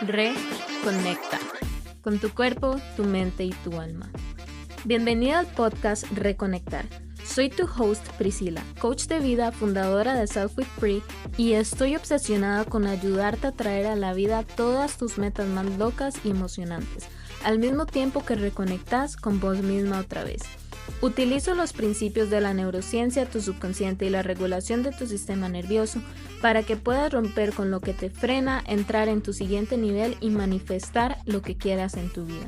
Reconecta con tu cuerpo, tu mente y tu alma. Bienvenida al podcast Reconectar. Soy tu host Priscila, coach de vida, fundadora de Self With Free, y estoy obsesionada con ayudarte a traer a la vida todas tus metas más locas y emocionantes, al mismo tiempo que reconectas con vos misma otra vez. Utilizo los principios de la neurociencia, tu subconsciente y la regulación de tu sistema nervioso para que puedas romper con lo que te frena, entrar en tu siguiente nivel y manifestar lo que quieras en tu vida.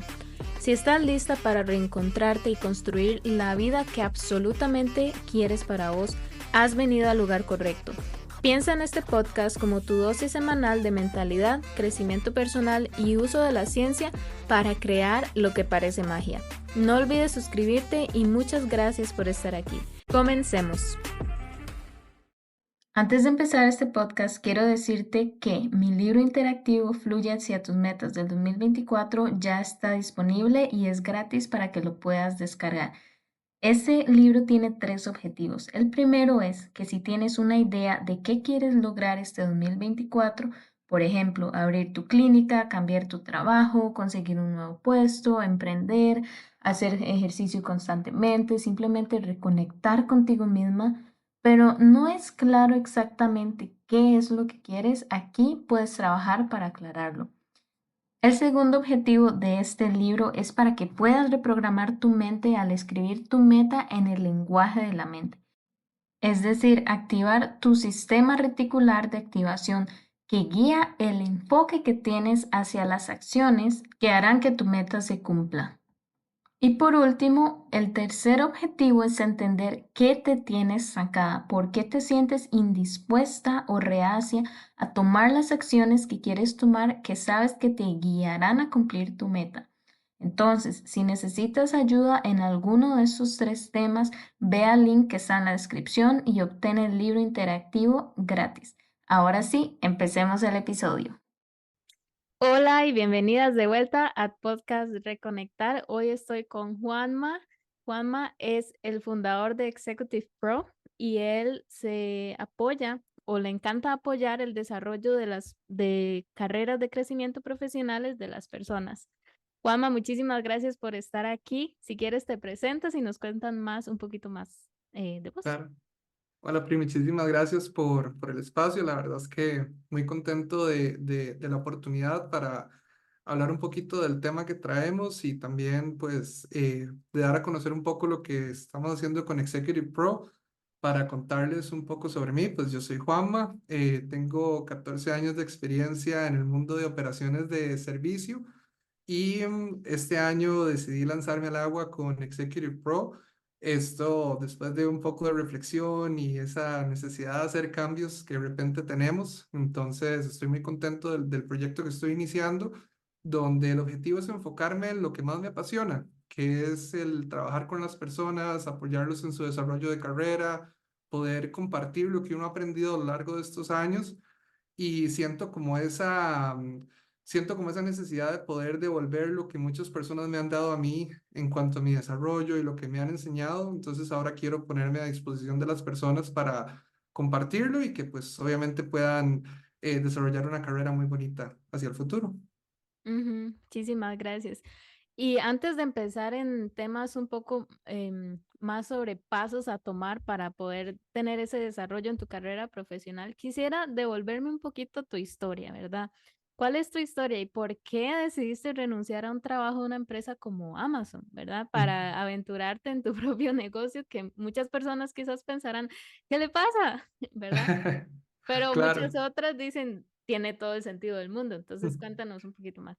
Si estás lista para reencontrarte y construir la vida que absolutamente quieres para vos, has venido al lugar correcto. Piensa en este podcast como tu dosis semanal de mentalidad, crecimiento personal y uso de la ciencia para crear lo que parece magia. No olvides suscribirte y muchas gracias por estar aquí. Comencemos. Antes de empezar este podcast, quiero decirte que mi libro interactivo Fluye hacia tus metas del 2024 ya está disponible y es gratis para que lo puedas descargar. Este libro tiene 3 objetivos. El primero es que si tienes una idea de qué quieres lograr este 2024, por ejemplo, abrir tu clínica, cambiar tu trabajo, conseguir un nuevo puesto, emprender, hacer ejercicio constantemente, simplemente reconectar contigo misma, pero no es claro exactamente qué es lo que quieres, aquí puedes trabajar para aclararlo. El segundo objetivo de este libro es para que puedas reprogramar tu mente al escribir tu meta en el lenguaje de la mente, es decir, activar tu sistema reticular de activación que guía el enfoque que tienes hacia las acciones que harán que tu meta se cumpla. Y por último, el tercer objetivo es entender qué te tienes estancada, por qué te sientes indispuesta o reacia a tomar las acciones que quieres tomar que sabes que te guiarán a cumplir tu meta. Entonces, si necesitas ayuda en alguno de estos 3 temas, ve al link que está en la descripción y obtén el libro interactivo gratis. Ahora sí, empecemos el episodio. Hola y bienvenidas de vuelta a Podcast Reconectar. Hoy estoy con Juanma. Juanma es el fundador de Executive Pro y él se apoya o le encanta apoyar el desarrollo de carreras de crecimiento profesionales de las personas. Juanma, muchísimas gracias por estar aquí. Si quieres te presentas y nos cuentan un poquito más de vos. Claro. Hola, Pri, muchísimas gracias por el espacio. La verdad es que muy contento de la oportunidad para hablar un poquito del tema que traemos y también pues de dar a conocer un poco lo que estamos haciendo con Executive Pro. Para contarles un poco sobre mí, pues yo soy Juanma, tengo 14 años de experiencia en el mundo de operaciones de servicio y este año decidí lanzarme al agua con Executive Pro. Esto después de un poco de reflexión y esa necesidad de hacer cambios que de repente tenemos. Entonces estoy muy contento del proyecto que estoy iniciando, donde el objetivo es enfocarme en lo que más me apasiona, que es el trabajar con las personas, apoyarlos en su desarrollo de carrera, poder compartir lo que uno ha aprendido a lo largo de estos años y siento como esa necesidad de poder devolver lo que muchas personas me han dado a mí en cuanto a mi desarrollo y lo que me han enseñado. Entonces ahora quiero ponerme a disposición de las personas para compartirlo y que pues obviamente puedan desarrollar una carrera muy bonita hacia el futuro. Muchísimas gracias. Y antes de empezar en temas un poco más sobre pasos a tomar para poder tener ese desarrollo en tu carrera profesional, quisiera devolverme un poquito tu historia, ¿verdad? ¿Cuál es tu historia y por qué decidiste renunciar a un trabajo de una empresa como Amazon, ¿verdad? Para aventurarte en tu propio negocio, que muchas personas quizás pensarán, ¿qué le pasa? ¿Verdad? Pero muchas Claro. otras dicen, tiene todo el sentido del mundo. Entonces, cuéntanos un poquito más.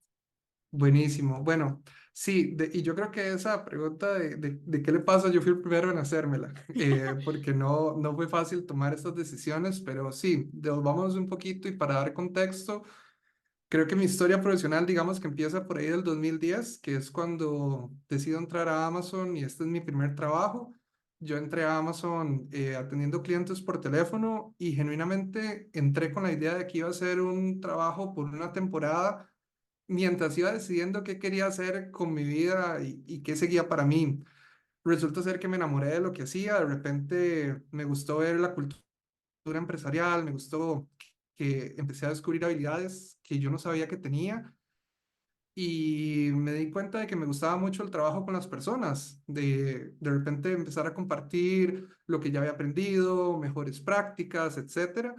Buenísimo. Bueno, sí, y yo creo que esa pregunta de qué le pasa, yo fui el primero en hacérmela, porque no fue fácil tomar estas decisiones, pero sí, devolvámonos un poquito y para dar contexto, creo que mi historia profesional, digamos que empieza por ahí del 2010, que es cuando decido entrar a Amazon y este es mi primer trabajo. Yo entré a Amazon atendiendo clientes por teléfono y genuinamente entré con la idea de que iba a ser un trabajo por una temporada mientras iba decidiendo qué quería hacer con mi vida y qué seguía para mí. Resulta ser que me enamoré de lo que hacía, de repente me gustó ver la cultura empresarial, me gustó que empecé a descubrir habilidades que yo no sabía que tenía y me di cuenta de que me gustaba mucho el trabajo con las personas, de repente empezar a compartir lo que ya había aprendido, mejores prácticas, etcétera.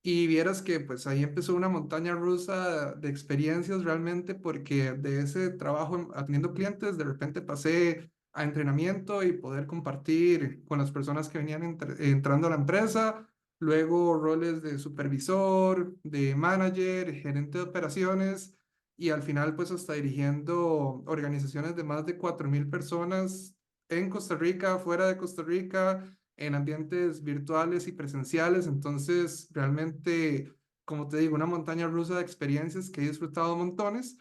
Y vieras que pues ahí empezó una montaña rusa de experiencias realmente, porque de ese trabajo atendiendo clientes, de repente pasé a entrenamiento y poder compartir con las personas que venían entrando a la empresa, luego roles de supervisor, de manager, gerente de operaciones y al final pues hasta dirigiendo organizaciones de más de 4.000 personas en Costa Rica, fuera de Costa Rica, en ambientes virtuales y presenciales. Entonces, realmente, como te digo, una montaña rusa de experiencias que he disfrutado montones.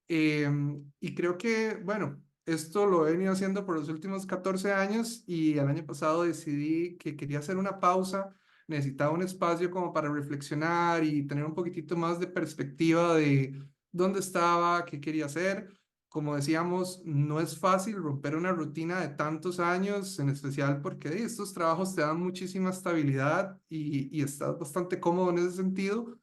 Y creo que, bueno, esto lo he venido haciendo por los últimos 14 años y el año pasado decidí que quería hacer una pausa. Necesitaba un espacio como para reflexionar y tener un poquitito más de perspectiva de dónde estaba, qué quería hacer. Como decíamos, no es fácil romper una rutina de tantos años, en especial porque estos trabajos te dan muchísima estabilidad y estás bastante cómodo en ese sentido.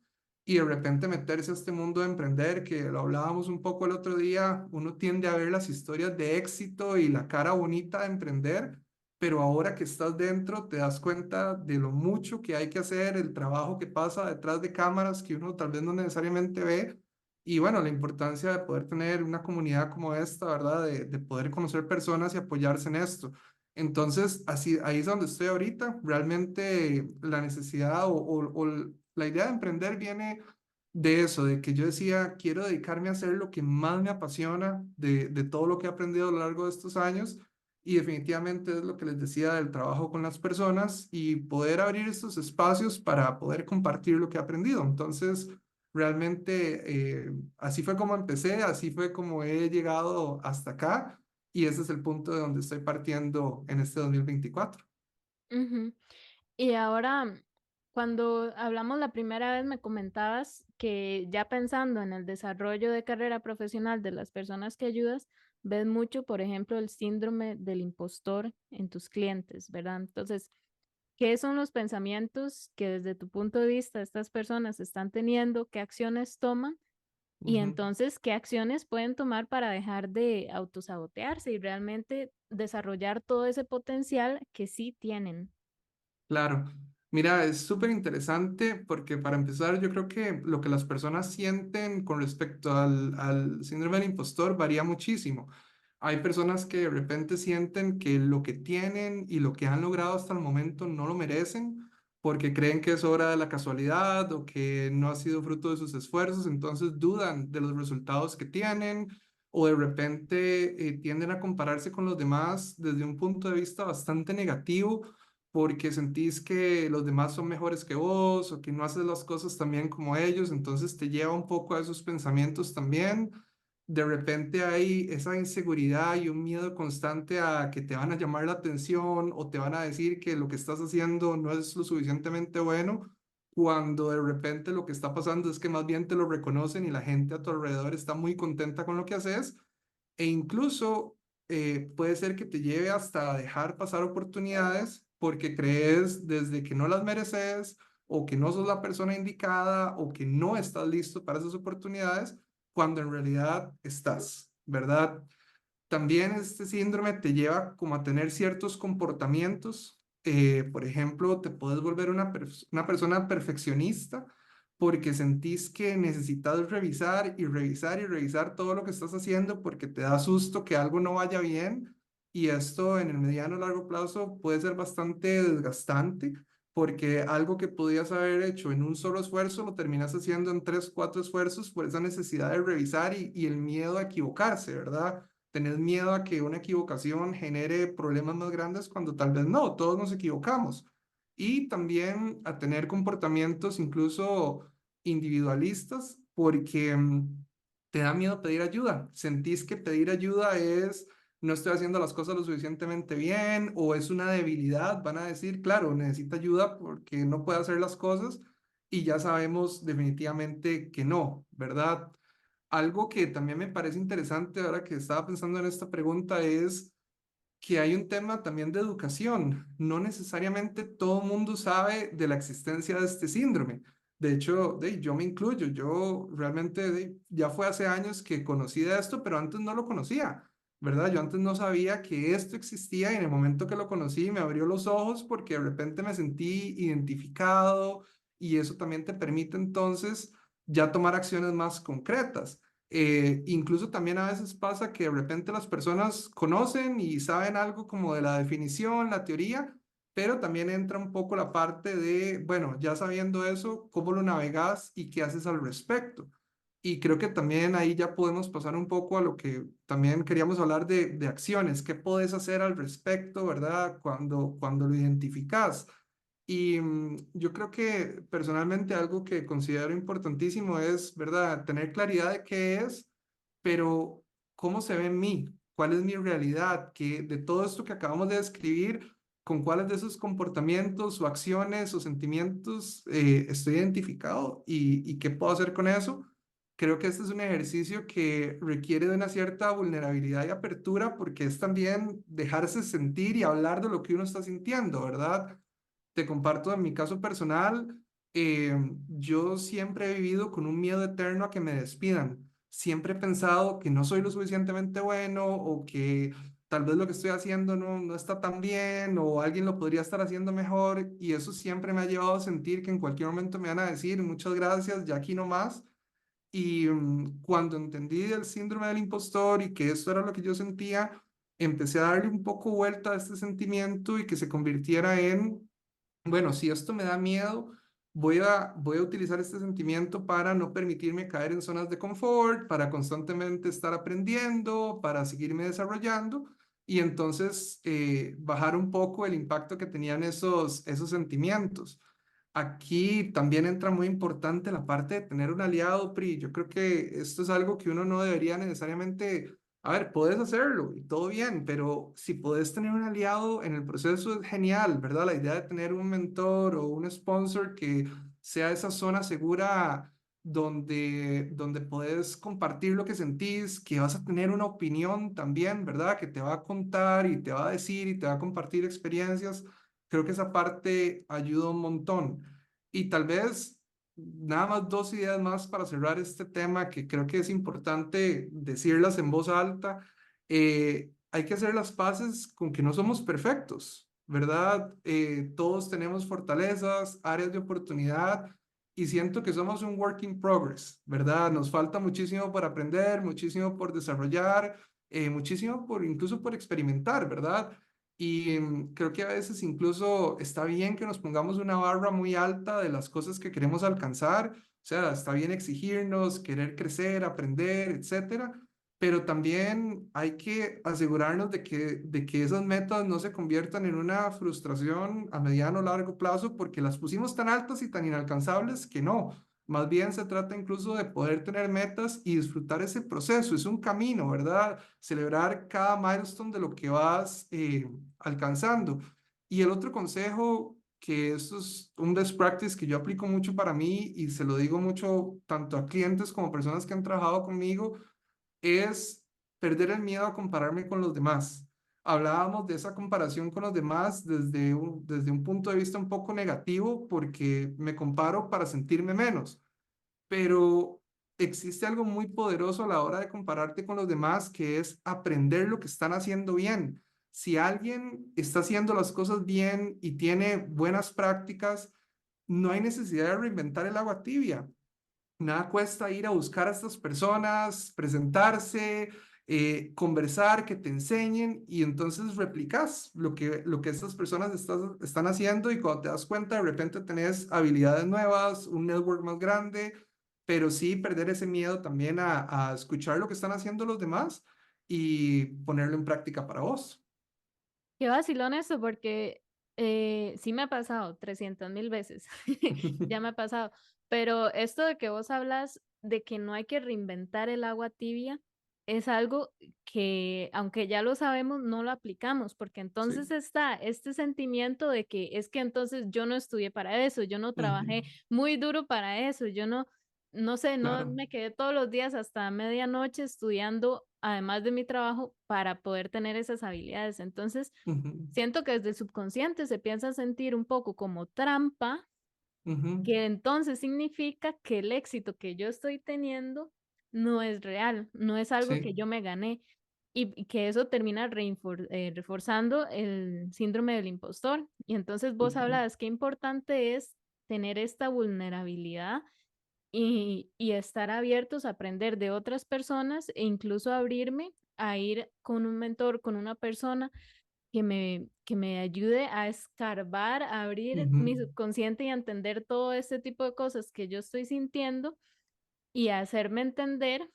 Y de repente meterse a este mundo de emprender, que lo hablábamos un poco el otro día, uno tiende a ver las historias de éxito y la cara bonita de emprender, pero ahora que estás dentro te das cuenta de lo mucho que hay que hacer, el trabajo que pasa detrás de cámaras que uno tal vez no necesariamente ve y bueno, la importancia de poder tener una comunidad como esta, ¿verdad? De poder conocer personas y apoyarse en esto. Entonces, así, ahí es donde estoy ahorita. Realmente la necesidad o la idea de emprender viene de eso, de que yo decía, quiero dedicarme a hacer lo que más me apasiona de todo lo que he aprendido a lo largo de estos años. Y definitivamente es lo que les decía del trabajo con las personas y poder abrir estos espacios para poder compartir lo que he aprendido. Entonces, realmente así fue como empecé, así fue como he llegado hasta acá y ese es el punto de donde estoy partiendo en este 2024. Ujú. Y ahora, cuando hablamos la primera vez, me comentabas que ya pensando en el desarrollo de carrera profesional de las personas que ayudas, ves mucho, por ejemplo, el síndrome del impostor en tus clientes, ¿verdad? Entonces, ¿qué son los pensamientos que desde tu punto de vista estas personas están teniendo? ¿Qué acciones toman? Y Ujú. entonces, ¿qué acciones pueden tomar para dejar de autosabotearse y realmente desarrollar todo ese potencial que sí tienen? Claro, mira, es súper interesante porque para empezar yo creo que lo que las personas sienten con respecto al síndrome del impostor varía muchísimo. Hay personas que de repente sienten que lo que tienen y lo que han logrado hasta el momento no lo merecen porque creen que es obra de la casualidad o que no ha sido fruto de sus esfuerzos, entonces dudan de los resultados que tienen o de repente tienden a compararse con los demás desde un punto de vista bastante negativo porque sentís que los demás son mejores que vos o que no haces las cosas tan bien como ellos, entonces te lleva un poco a esos pensamientos también. De repente hay esa inseguridad y un miedo constante a que te van a llamar la atención o te van a decir que lo que estás haciendo no es lo suficientemente bueno, cuando de repente lo que está pasando es que más bien te lo reconocen y la gente a tu alrededor está muy contenta con lo que haces e incluso puede ser que te lleve hasta dejar pasar oportunidades porque crees desde que no las mereces o que no sos la persona indicada o que no estás listo para esas oportunidades cuando en realidad estás, ¿verdad? También este síndrome te lleva como a tener ciertos comportamientos. Por ejemplo, te puedes volver una persona perfeccionista porque sentís que necesitas revisar y revisar y revisar todo lo que estás haciendo porque te da susto que algo no vaya bien y esto en el mediano o largo plazo puede ser bastante desgastante porque algo que podías haber hecho en un solo esfuerzo lo terminas haciendo en tres, cuatro esfuerzos por esa necesidad de revisar y el miedo a equivocarse, ¿verdad? Tenés miedo a que una equivocación genere problemas más grandes cuando tal vez no, todos nos equivocamos. Y también a tener comportamientos incluso individualistas porque te da miedo pedir ayuda. Sentís que pedir ayuda es no estoy haciendo las cosas lo suficientemente bien o es una debilidad. Van a decir, claro, necesita ayuda porque no puede hacer las cosas y ya sabemos definitivamente que no, ¿verdad? Algo que también me parece interesante ahora que estaba pensando en esta pregunta es que hay un tema también de educación. No necesariamente todo el mundo sabe de la existencia de este síndrome. De hecho, yo me incluyo, yo realmente ya fue hace años que conocí de esto, pero antes no lo conocía, ¿verdad? Yo antes no sabía que esto existía y en el momento que lo conocí me abrió los ojos porque de repente me sentí identificado y eso también te permite entonces ya tomar acciones más concretas. Incluso también a veces pasa que de repente las personas conocen y saben algo como de la definición, la teoría, pero también entra un poco la parte de, bueno, ya sabiendo eso, ¿cómo lo navegas y qué haces al respecto? Y creo que también ahí ya podemos pasar un poco a lo que también queríamos hablar de acciones, qué puedes hacer al respecto, ¿verdad? Cuando lo identificas. Y yo creo que personalmente algo que considero importantísimo es, ¿verdad? Tener claridad de qué es, pero cómo se ve en mí, cuál es mi realidad, que de todo esto que acabamos de describir, con cuáles de esos comportamientos o acciones o sentimientos estoy identificado y qué puedo hacer con eso. Creo que este es un ejercicio que requiere de una cierta vulnerabilidad y apertura porque es también dejarse sentir y hablar de lo que uno está sintiendo, ¿verdad? Te comparto en mi caso personal, yo siempre he vivido con un miedo eterno a que me despidan. Siempre he pensado que no soy lo suficientemente bueno o que tal vez lo que estoy haciendo no está tan bien o alguien lo podría estar haciendo mejor y eso siempre me ha llevado a sentir que en cualquier momento me van a decir muchas gracias, ya aquí no más. Y cuando entendí el síndrome del impostor y que esto era lo que yo sentía, empecé a darle un poco vuelta a este sentimiento y que se convirtiera en bueno, si esto me da miedo, voy a utilizar este sentimiento para no permitirme caer en zonas de confort, para constantemente estar aprendiendo, para seguirme desarrollando y entonces bajar un poco el impacto que tenían esos sentimientos. Aquí también entra muy importante la parte de tener un aliado, Pri. Yo creo que esto es algo que uno no debería necesariamente, a ver, puedes hacerlo y todo bien, pero si puedes tener un aliado en el proceso es genial, ¿verdad? La idea de tener un mentor o un sponsor que sea esa zona segura donde puedes compartir lo que sentís, que vas a tener una opinión también, ¿verdad? Que te va a contar y te va a decir y te va a compartir experiencias. Creo que esa parte ayuda un montón. Y tal vez nada más dos ideas más para cerrar este tema que creo que es importante decirlas en voz alta. Hay que hacer las paces con que no somos perfectos, ¿verdad? Todos tenemos fortalezas, áreas de oportunidad y siento que somos un work in progress, ¿verdad? Nos falta muchísimo por aprender, muchísimo por desarrollar, muchísimo por incluso por experimentar, ¿verdad? Y creo que a veces incluso está bien que nos pongamos una barra muy alta de las cosas que queremos alcanzar. O sea, está bien exigirnos, querer crecer, aprender, etcétera. Pero también hay que asegurarnos de que esas metas no se conviertan en una frustración a mediano o largo plazo porque las pusimos tan altas y tan inalcanzables que no. Más bien se trata incluso de poder tener metas y disfrutar ese proceso. Es un camino, ¿verdad? Celebrar cada milestone de lo que vas alcanzando. Y el otro consejo, que esto es un best practice que yo aplico mucho para mí y se lo digo mucho tanto a clientes como personas que han trabajado conmigo, es perder el miedo a compararme con los demás. Hablábamos de esa comparación con los demás desde un punto de vista un poco negativo porque me comparo para sentirme menos, pero existe algo muy poderoso a la hora de compararte con los demás, que es aprender lo que están haciendo bien. Si alguien está haciendo las cosas bien y tiene buenas prácticas, no hay necesidad de reinventar el agua tibia. Nada cuesta ir a buscar a estas personas, presentarse, conversar, que te enseñen y entonces replicas lo que estas personas están haciendo y cuando te das cuenta de repente tenés habilidades nuevas, un network más grande, pero sí perder ese miedo también a escuchar lo que están haciendo los demás y ponerlo en práctica para vos. Qué vacilón eso, porque sí me ha pasado 300.000 veces, ya me ha pasado, pero esto de que vos hablas de que no hay que reinventar el agua tibia es algo que, aunque ya lo sabemos, no lo aplicamos, porque entonces Sí. está este sentimiento de que es que entonces yo no estudié para eso, yo no Ujú. trabajé muy duro para eso, yo no, no sé, no Claro. me quedé todos los días hasta medianoche estudiando, además de mi trabajo, para poder tener esas habilidades. Entonces, Ujú. siento que desde el subconsciente se piensa sentir un poco como trampa Ujú. que entonces significa que el éxito que yo estoy teniendo no es real, no es algo que Sí. yo me gané y que eso termina reforzando el síndrome del impostor. Y entonces vos Ujú. hablabas qué importante es tener esta vulnerabilidad y estar abiertos a aprender de otras personas e incluso abrirme a ir con un mentor, con una persona que me ayude a escarbar, a abrir Ujú. mi subconsciente y a entender todo este tipo de cosas que yo estoy sintiendo y a hacerme entender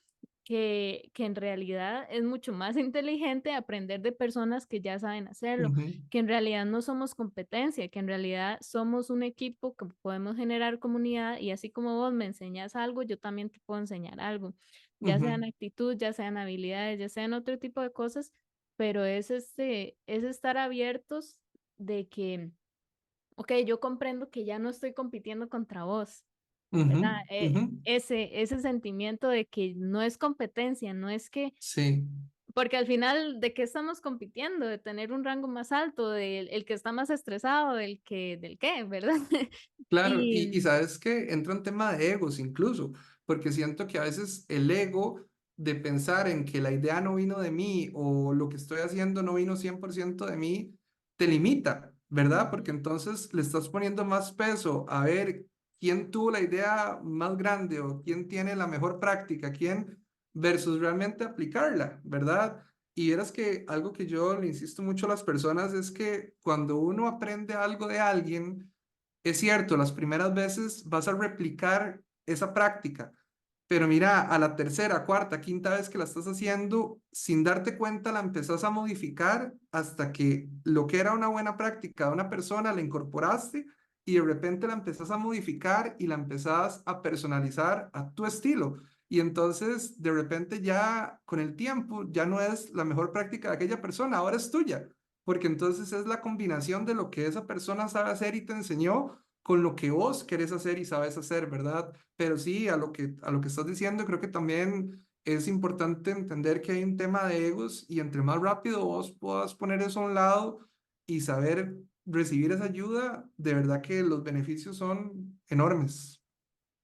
que en realidad es mucho más inteligente aprender de personas que ya saben hacerlo, Ujú. que en realidad no somos competencia, que en realidad somos un equipo que podemos generar comunidad y así como vos me enseñas algo, yo también te puedo enseñar algo, ya Ujú. sean actitud, ya sean habilidades, ya sean otro tipo de cosas, pero es estar abiertos de que, ok, yo comprendo que ya no estoy compitiendo contra vos, Ujú. ¿verdad? Ujú. Ese sentimiento de que no es competencia, no es que, Sí. porque al final, ¿de qué estamos compitiendo? De tener un rango más alto, del el que está más estresado, del qué, ¿verdad? Claro, y Y sabes que entra un tema de egos incluso, porque siento que a veces el ego de pensar en que la idea no vino de mí o lo que estoy haciendo no vino 100% de mí, te limita, ¿verdad? Porque ujú, entonces le estás poniendo más peso a ver quién tuvo la idea más grande o quién tiene la mejor práctica, quién versus realmente aplicarla, ¿verdad? Y verás que algo que yo le insisto mucho a las personas es que cuando uno aprende algo de alguien, es cierto, las primeras veces vas a replicar esa práctica, pero mira, a la tercera, cuarta, quinta vez que la estás haciendo, sin darte cuenta, la empezás a modificar hasta que lo que era una buena práctica de una persona la incorporaste y de repente la empezás a modificar y la empezás a personalizar a tu estilo. Y entonces, de repente ya con el tiempo, ya no es la mejor práctica de aquella persona, ahora es tuya, porque entonces es la combinación de lo que esa persona sabe hacer y te enseñó con lo que vos querés hacer y sabes hacer, ¿verdad? Pero sí, a lo que estás diciendo, creo que también es importante entender que hay un tema de egos y entre más rápido vos puedas poner eso a un lado y saber recibir esa ayuda, de verdad que los beneficios son enormes.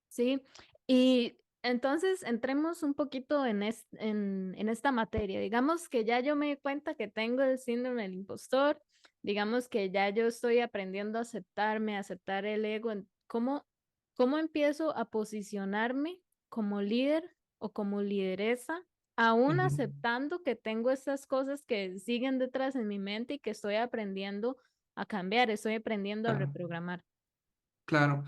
sí, y entonces entremos un poquito en esta materia. Digamos que ya yo me di cuenta que tengo el síndrome del impostor, digamos que ya yo estoy aprendiendo a aceptarme, a aceptar el ego. ¿Cómo empiezo a posicionarme como líder o como lideresa, aún Ujú. aceptando que tengo estas cosas que siguen detrás en mi mente y que estoy aprendiendo a cambiar, estoy aprendiendo a Claro, reprogramar? claro.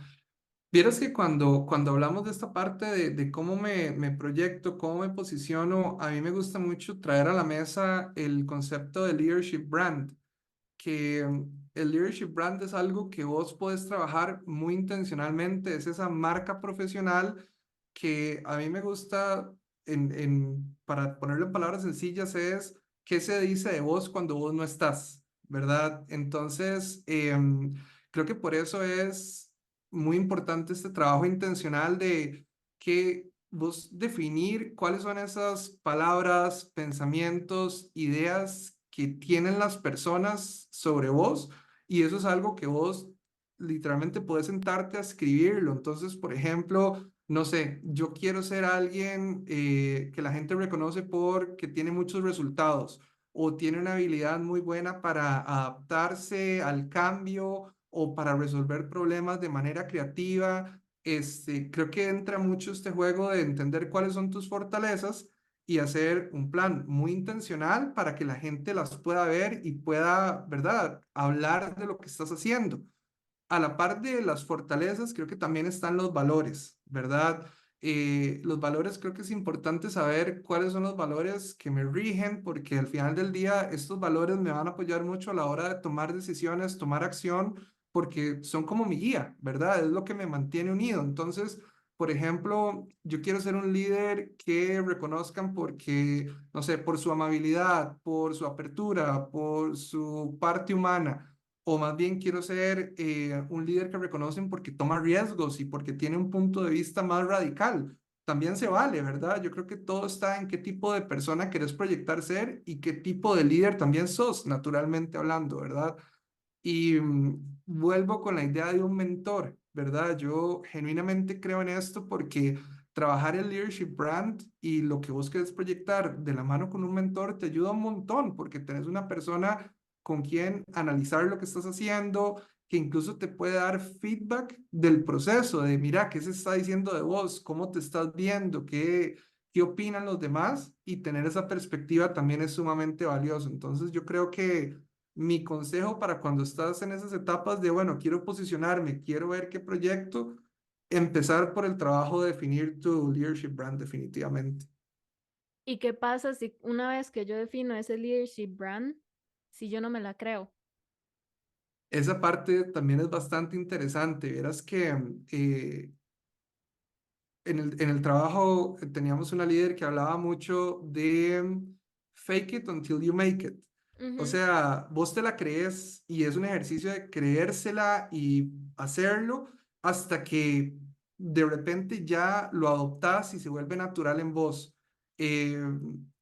Vieras que cuando hablamos de esta parte de cómo me proyecto, cómo me posiciono, a mí me gusta mucho traer a la mesa el concepto de leadership brand, que el leadership brand es algo que vos podés trabajar muy intencionalmente, es esa marca profesional que a mí me gusta, para ponerlo en palabras sencillas, es qué se dice de vos cuando vos no estás, ¿verdad? Entonces, creo que por eso es muy importante este trabajo intencional de que vos definir cuáles son esas palabras, pensamientos, ideas que tienen las personas sobre vos y eso es algo que vos literalmente puedes sentarte a escribirlo. Entonces, por ejemplo, no sé, yo quiero ser alguien que la gente reconoce porque tiene muchos resultados o tiene una habilidad muy buena para adaptarse al cambio o para resolver problemas de manera creativa. Creo que entra mucho este juego de entender cuáles son tus fortalezas y hacer un plan muy intencional para que la gente las pueda ver y pueda, ¿verdad?, hablar de lo que estás haciendo. A la par de las fortalezas, creo que también están los valores, ¿verdad? Los valores, creo que es importante saber cuáles son los valores que me rigen, porque al final del día estos valores me van a apoyar mucho a la hora de tomar decisiones, tomar acción, porque son como mi guía, ¿verdad? Es lo que me mantiene unido. Entonces, por ejemplo, yo quiero ser un líder que reconozcan porque, no sé, por su amabilidad, por su apertura, por su parte humana o más bien quiero ser un líder que reconocen porque toma riesgos y porque tiene un punto de vista más radical. También se vale, ¿verdad? Yo creo que todo está en qué tipo de persona querés proyectar ser y qué tipo de líder también sos, naturalmente hablando, ¿verdad? Y vuelvo con la idea de un mentor. ¿verdad? Yo genuinamente creo en esto porque trabajar el leadership brand y lo que vos querés proyectar de la mano con un mentor te ayuda un montón porque tenés una persona con quien analizar lo que estás haciendo, que incluso te puede dar feedback del proceso, de mira, qué se está diciendo de vos, cómo te estás viendo, qué opinan los demás, y tener esa perspectiva también es sumamente valioso. Entonces yo creo que mi consejo para cuando estás en esas etapas de, bueno, quiero posicionarme, quiero ver qué proyecto, empezar por el trabajo de definir tu leadership brand definitivamente. ¿Y qué pasa si una vez que yo defino ese leadership brand, si yo no me la creo? Esa parte también es bastante interesante. Verás que en el trabajo teníamos una líder que hablaba mucho de fake it until you make it. O Ujú. sea, vos te la crees y es un ejercicio de creérsela y hacerlo hasta que de repente ya lo adoptás y se vuelve natural en vos. Eh,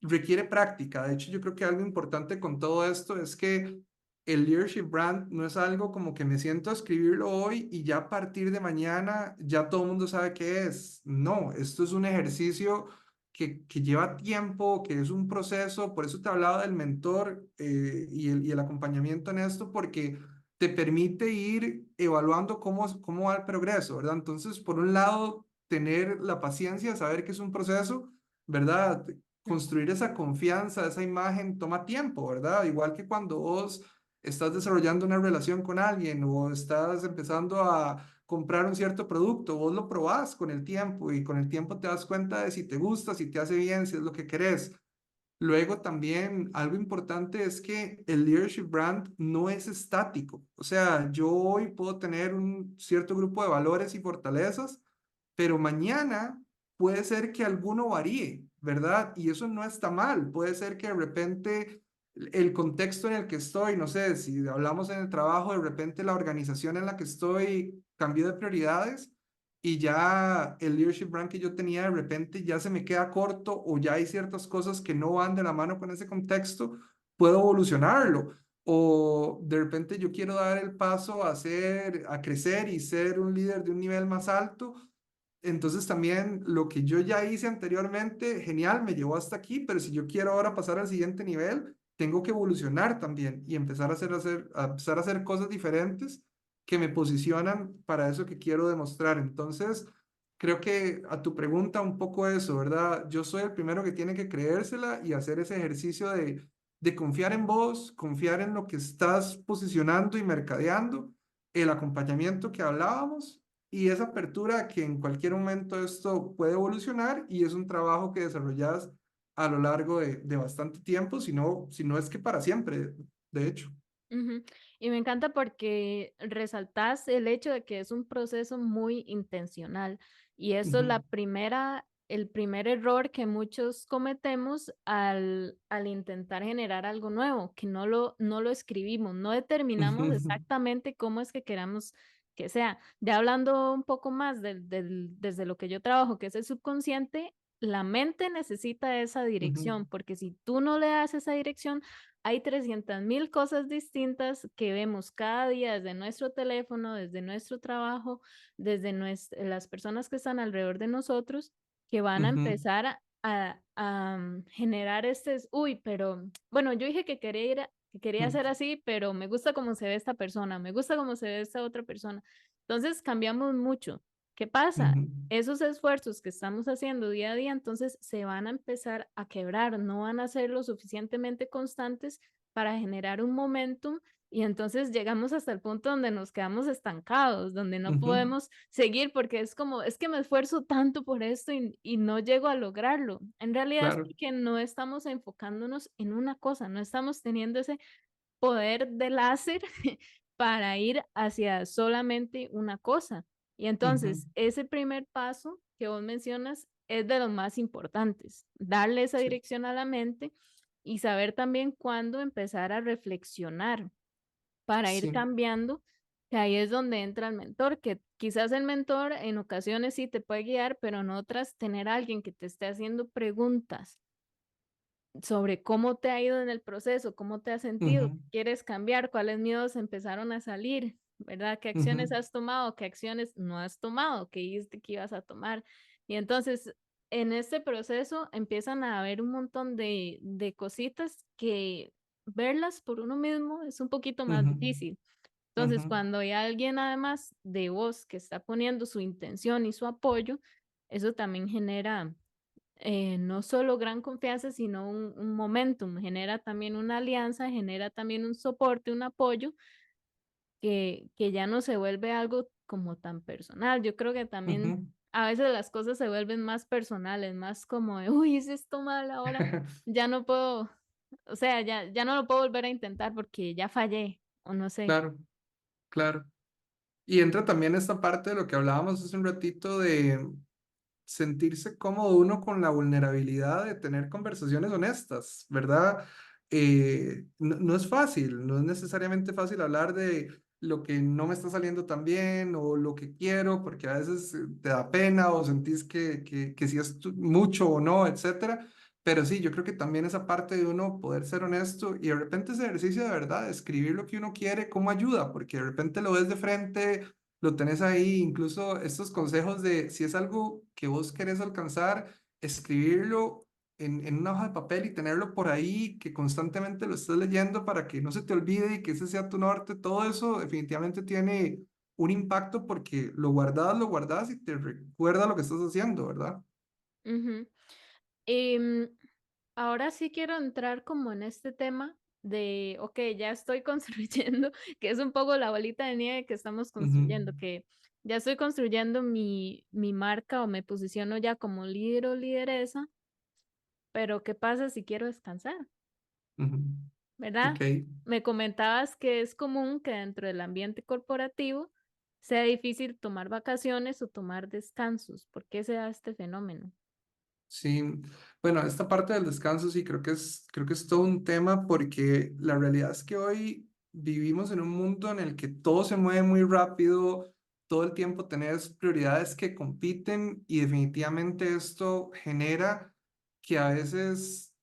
Requiere práctica. De hecho, yo creo que algo importante con todo esto es que el leadership brand no es algo como que me siento a escribirlo hoy y ya a partir de mañana ya todo el mundo sabe qué es. No, esto es un ejercicio que lleva tiempo, que es un proceso. Por eso te hablaba del mentor y el acompañamiento en esto, porque te permite ir evaluando cómo va el progreso, ¿verdad? Entonces, por un lado, tener la paciencia, saber que es un proceso, ¿verdad? Construir esa confianza, esa imagen toma tiempo, ¿verdad? Igual que cuando vos estás desarrollando una relación con alguien o estás empezando a comprar un cierto producto, vos lo probás con el tiempo y con el tiempo te das cuenta de si te gusta, si te hace bien, si es lo que querés. Luego también algo importante es que el leadership brand no es estático. O sea, yo hoy puedo tener un cierto grupo de valores y fortalezas, pero mañana puede ser que alguno varíe, ¿verdad? Y eso no está mal. Puede ser que de repente el contexto en el que estoy, no sé, si hablamos en el trabajo, de repente la organización en la que estoy cambió de prioridades y ya el leadership brand que yo tenía de repente ya se me queda corto o ya hay ciertas cosas que no van de la mano con ese contexto, puedo evolucionarlo. O de repente yo quiero dar el paso a crecer y ser un líder de un nivel más alto, entonces también lo que yo ya hice anteriormente, genial, me llevó hasta aquí, pero si yo quiero ahora pasar al siguiente nivel, tengo que evolucionar también y empezar a empezar a hacer cosas diferentes que me posicionan para eso que quiero demostrar. Entonces, creo que a tu pregunta un poco eso, ¿verdad? Yo soy el primero que tiene que creérsela y hacer ese ejercicio de confiar en vos, confiar en lo que estás posicionando y mercadeando, el acompañamiento que hablábamos y esa apertura que en cualquier momento esto puede evolucionar y es un trabajo que desarrollas a lo largo de bastante tiempo, si no es que para siempre, de hecho. Ujú. Y me encanta porque resaltas el hecho de que es un proceso muy intencional y eso es Ujú, el primer error que muchos cometemos al intentar generar algo nuevo, que no lo escribimos, no determinamos ujú, exactamente cómo es que queramos que sea. Ya hablando un poco más desde lo que yo trabajo, que es el subconsciente, la mente necesita esa ujú, dirección, porque si tú no le das esa dirección, hay 300.000 cosas distintas que vemos cada día desde nuestro teléfono, desde nuestro trabajo, desde las personas que están alrededor de nosotros, que van a ujú, empezar generar uy, pero bueno, yo dije que quería ujú, ser así, pero me gusta cómo se ve esta persona, me gusta cómo se ve esta otra persona. Entonces cambiamos mucho. ¿Qué pasa? ujú, Esos esfuerzos que estamos haciendo día a día, entonces se van a empezar a quebrar, no van a ser lo suficientemente constantes para generar un momentum y entonces llegamos hasta el punto donde nos quedamos estancados, donde no ujú, podemos seguir porque es como, es que me esfuerzo tanto por esto y no llego a lograrlo. En realidad es claro. porque no estamos enfocándonos en una cosa, no estamos teniendo ese poder de láser para ir hacia solamente una cosa. Y Ujú, entonces, ese primer paso que vos mencionas es de los más importantes, darle esa sí, dirección a la mente y saber también cuándo empezar a reflexionar para ir sí. cambiando, que ahí es donde entra el mentor, que quizás el mentor en ocasiones sí te puede guiar, pero en otras tener a alguien que te esté haciendo preguntas sobre cómo te ha ido en el proceso, cómo te has sentido, Ujú, qué quieres cambiar, cuáles miedos empezaron a salir. ¿verdad? ¿Qué acciones Ujú, has tomado? ¿Qué acciones no has tomado? ¿Qué dijiste que ibas a tomar? Y entonces, en este proceso empiezan a haber un montón de cositas que verlas por uno mismo es un poquito más ujú, difícil. ujú, Entonces, cuando hay alguien además de vos que está poniendo su intención y su apoyo, eso también genera no solo gran confianza, sino un momentum, genera también una alianza, genera también un soporte, un apoyo que ya no se vuelve algo como tan personal. Yo creo que también ujú. a veces las cosas se vuelven más personales, más como de, uy, hice esto mal ahora, ya no puedo, o sea, ya no lo puedo volver a intentar porque ya fallé, o no sé. Claro, claro. Y entra también esta parte de lo que hablábamos hace un ratito de sentirse cómodo uno con la vulnerabilidad de tener conversaciones honestas, ¿verdad? No es fácil, no es necesariamente fácil hablar de lo que no me está saliendo tan bien o lo que quiero, porque a veces te da pena o sentís que si es mucho o no, etcétera. Pero sí, yo creo que también esa parte de uno poder ser honesto y de repente ese ejercicio de verdad, escribir lo que uno quiere, cómo ayuda, porque de repente lo ves de frente, lo tenés ahí, incluso estos consejos de si es algo que vos querés alcanzar, escribirlo en una hoja de papel y tenerlo por ahí, que constantemente lo estés leyendo para que no se te olvide y que ese sea tu norte, todo eso definitivamente tiene un impacto porque lo guardas y te recuerda lo que estás haciendo, ¿verdad? Ujú. Em, Ahora sí quiero entrar como en este tema de, ok, ya estoy construyendo, que es un poco la bolita de nieve que estamos Ujú, construyendo, que ya estoy construyendo mi marca o me posiciono ya como líder o lideresa, pero ¿qué pasa si quiero descansar? ujú. ¿Verdad? Ok, Me comentabas que es común que dentro del ambiente corporativo sea difícil tomar vacaciones o tomar descansos. ¿Por qué se da este fenómeno? sí. Bueno, esta parte del descanso sí creo que es todo un tema porque la realidad es que hoy vivimos en un mundo en el que todo se mueve muy rápido, todo el tiempo tenés prioridades que compiten y definitivamente esto genera que a veces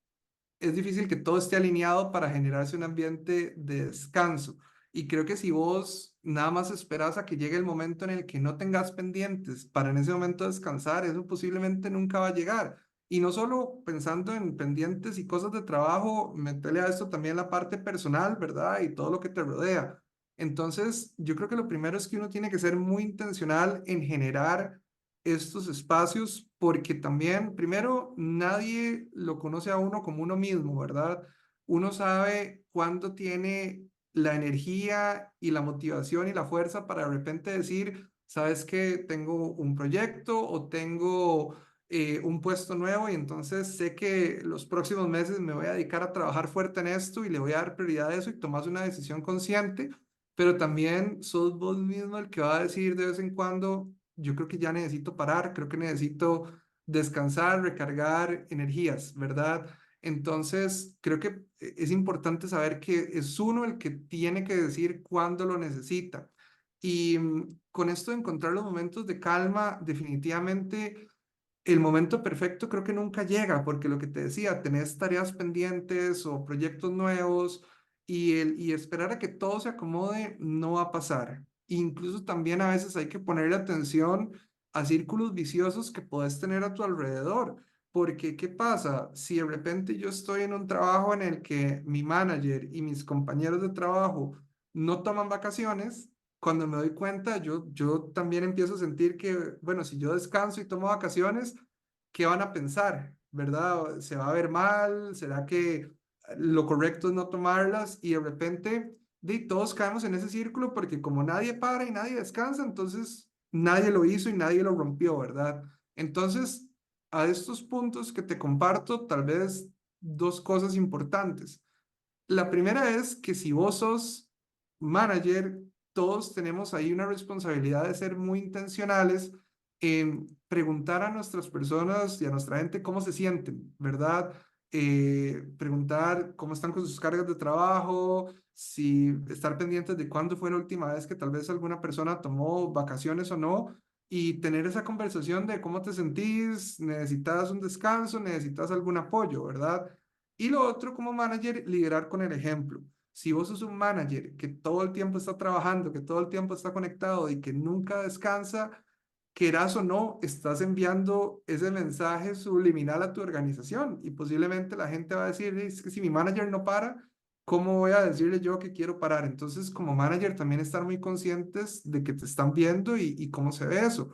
es difícil que todo esté alineado para generarse un ambiente de descanso. Y creo que si vos nada más esperas a que llegue el momento en el que no tengas pendientes para en ese momento descansar, eso posiblemente nunca va a llegar. Y no solo pensando en pendientes y cosas de trabajo, metele a esto también la parte personal, ¿verdad? Y todo lo que te rodea. Entonces, yo creo que lo primero es que uno tiene que ser muy intencional en generar estos espacios porque también, primero, nadie lo conoce a uno como uno mismo, ¿verdad? Uno sabe cuándo tiene la energía y la motivación y la fuerza para de repente decir, sabes que tengo un proyecto o tengo un puesto nuevo y entonces sé que los próximos meses me voy a dedicar a trabajar fuerte en esto y le voy a dar prioridad a eso y tomas una decisión consciente, pero también sos vos mismo el que va a decir de vez en cuando, yo creo que ya necesito parar, creo que necesito descansar, recargar energías, ¿verdad? Entonces, creo que es importante saber que es uno el que tiene que decir cuándo lo necesita. Y con esto de encontrar los momentos de calma, definitivamente el momento perfecto creo que nunca llega, porque lo que te decía, tenés tareas pendientes o proyectos nuevos y esperar a que todo se acomode no va a pasar. Incluso también a veces hay que ponerle atención a círculos viciosos que puedes tener a tu alrededor, porque ¿qué pasa? Si de repente yo estoy en un trabajo en el que mi manager y mis compañeros de trabajo no toman vacaciones, cuando me doy cuenta, yo también empiezo a sentir que, bueno, si yo descanso y tomo vacaciones, ¿qué van a pensar? ¿Verdad? ¿Se va a ver mal? ¿Será que lo correcto es no tomarlas? Y de repente, todos caemos en ese círculo porque como nadie para y nadie descansa, entonces nadie lo hizo y nadie lo rompió, ¿verdad? Entonces, a estos puntos que te comparto, tal vez dos cosas importantes. La primera es que si vos sos manager, todos tenemos ahí una responsabilidad de ser muy intencionales en preguntar a nuestras personas y a nuestra gente cómo se sienten, ¿verdad? Preguntar cómo están con sus cargas de trabajo, si estar pendientes de cuándo fue la última vez que tal vez alguna persona tomó vacaciones o no, y tener esa conversación de cómo te sentís, necesitas un descanso, necesitas algún apoyo, ¿verdad? Y lo otro como manager, liderar con el ejemplo. Si vos sos un manager que todo el tiempo está trabajando, que todo el tiempo está conectado y que nunca descansa, quieras o no, estás enviando ese mensaje subliminal a tu organización y posiblemente la gente va a decir, es que si mi manager no para, ¿cómo voy a decirle yo que quiero parar? Entonces, como manager, también estar muy conscientes de que te están viendo y cómo se ve eso.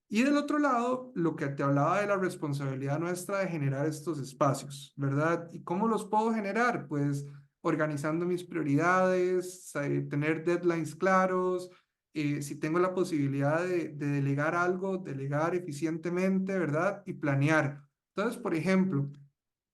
Y del otro lado, lo que te hablaba de la responsabilidad nuestra de generar estos espacios, ¿verdad? ¿Y cómo los puedo generar? Pues organizando mis prioridades, tener deadlines claros, si tengo la posibilidad de delegar algo, delegar eficientemente, ¿verdad? Y planear. Entonces, por ejemplo,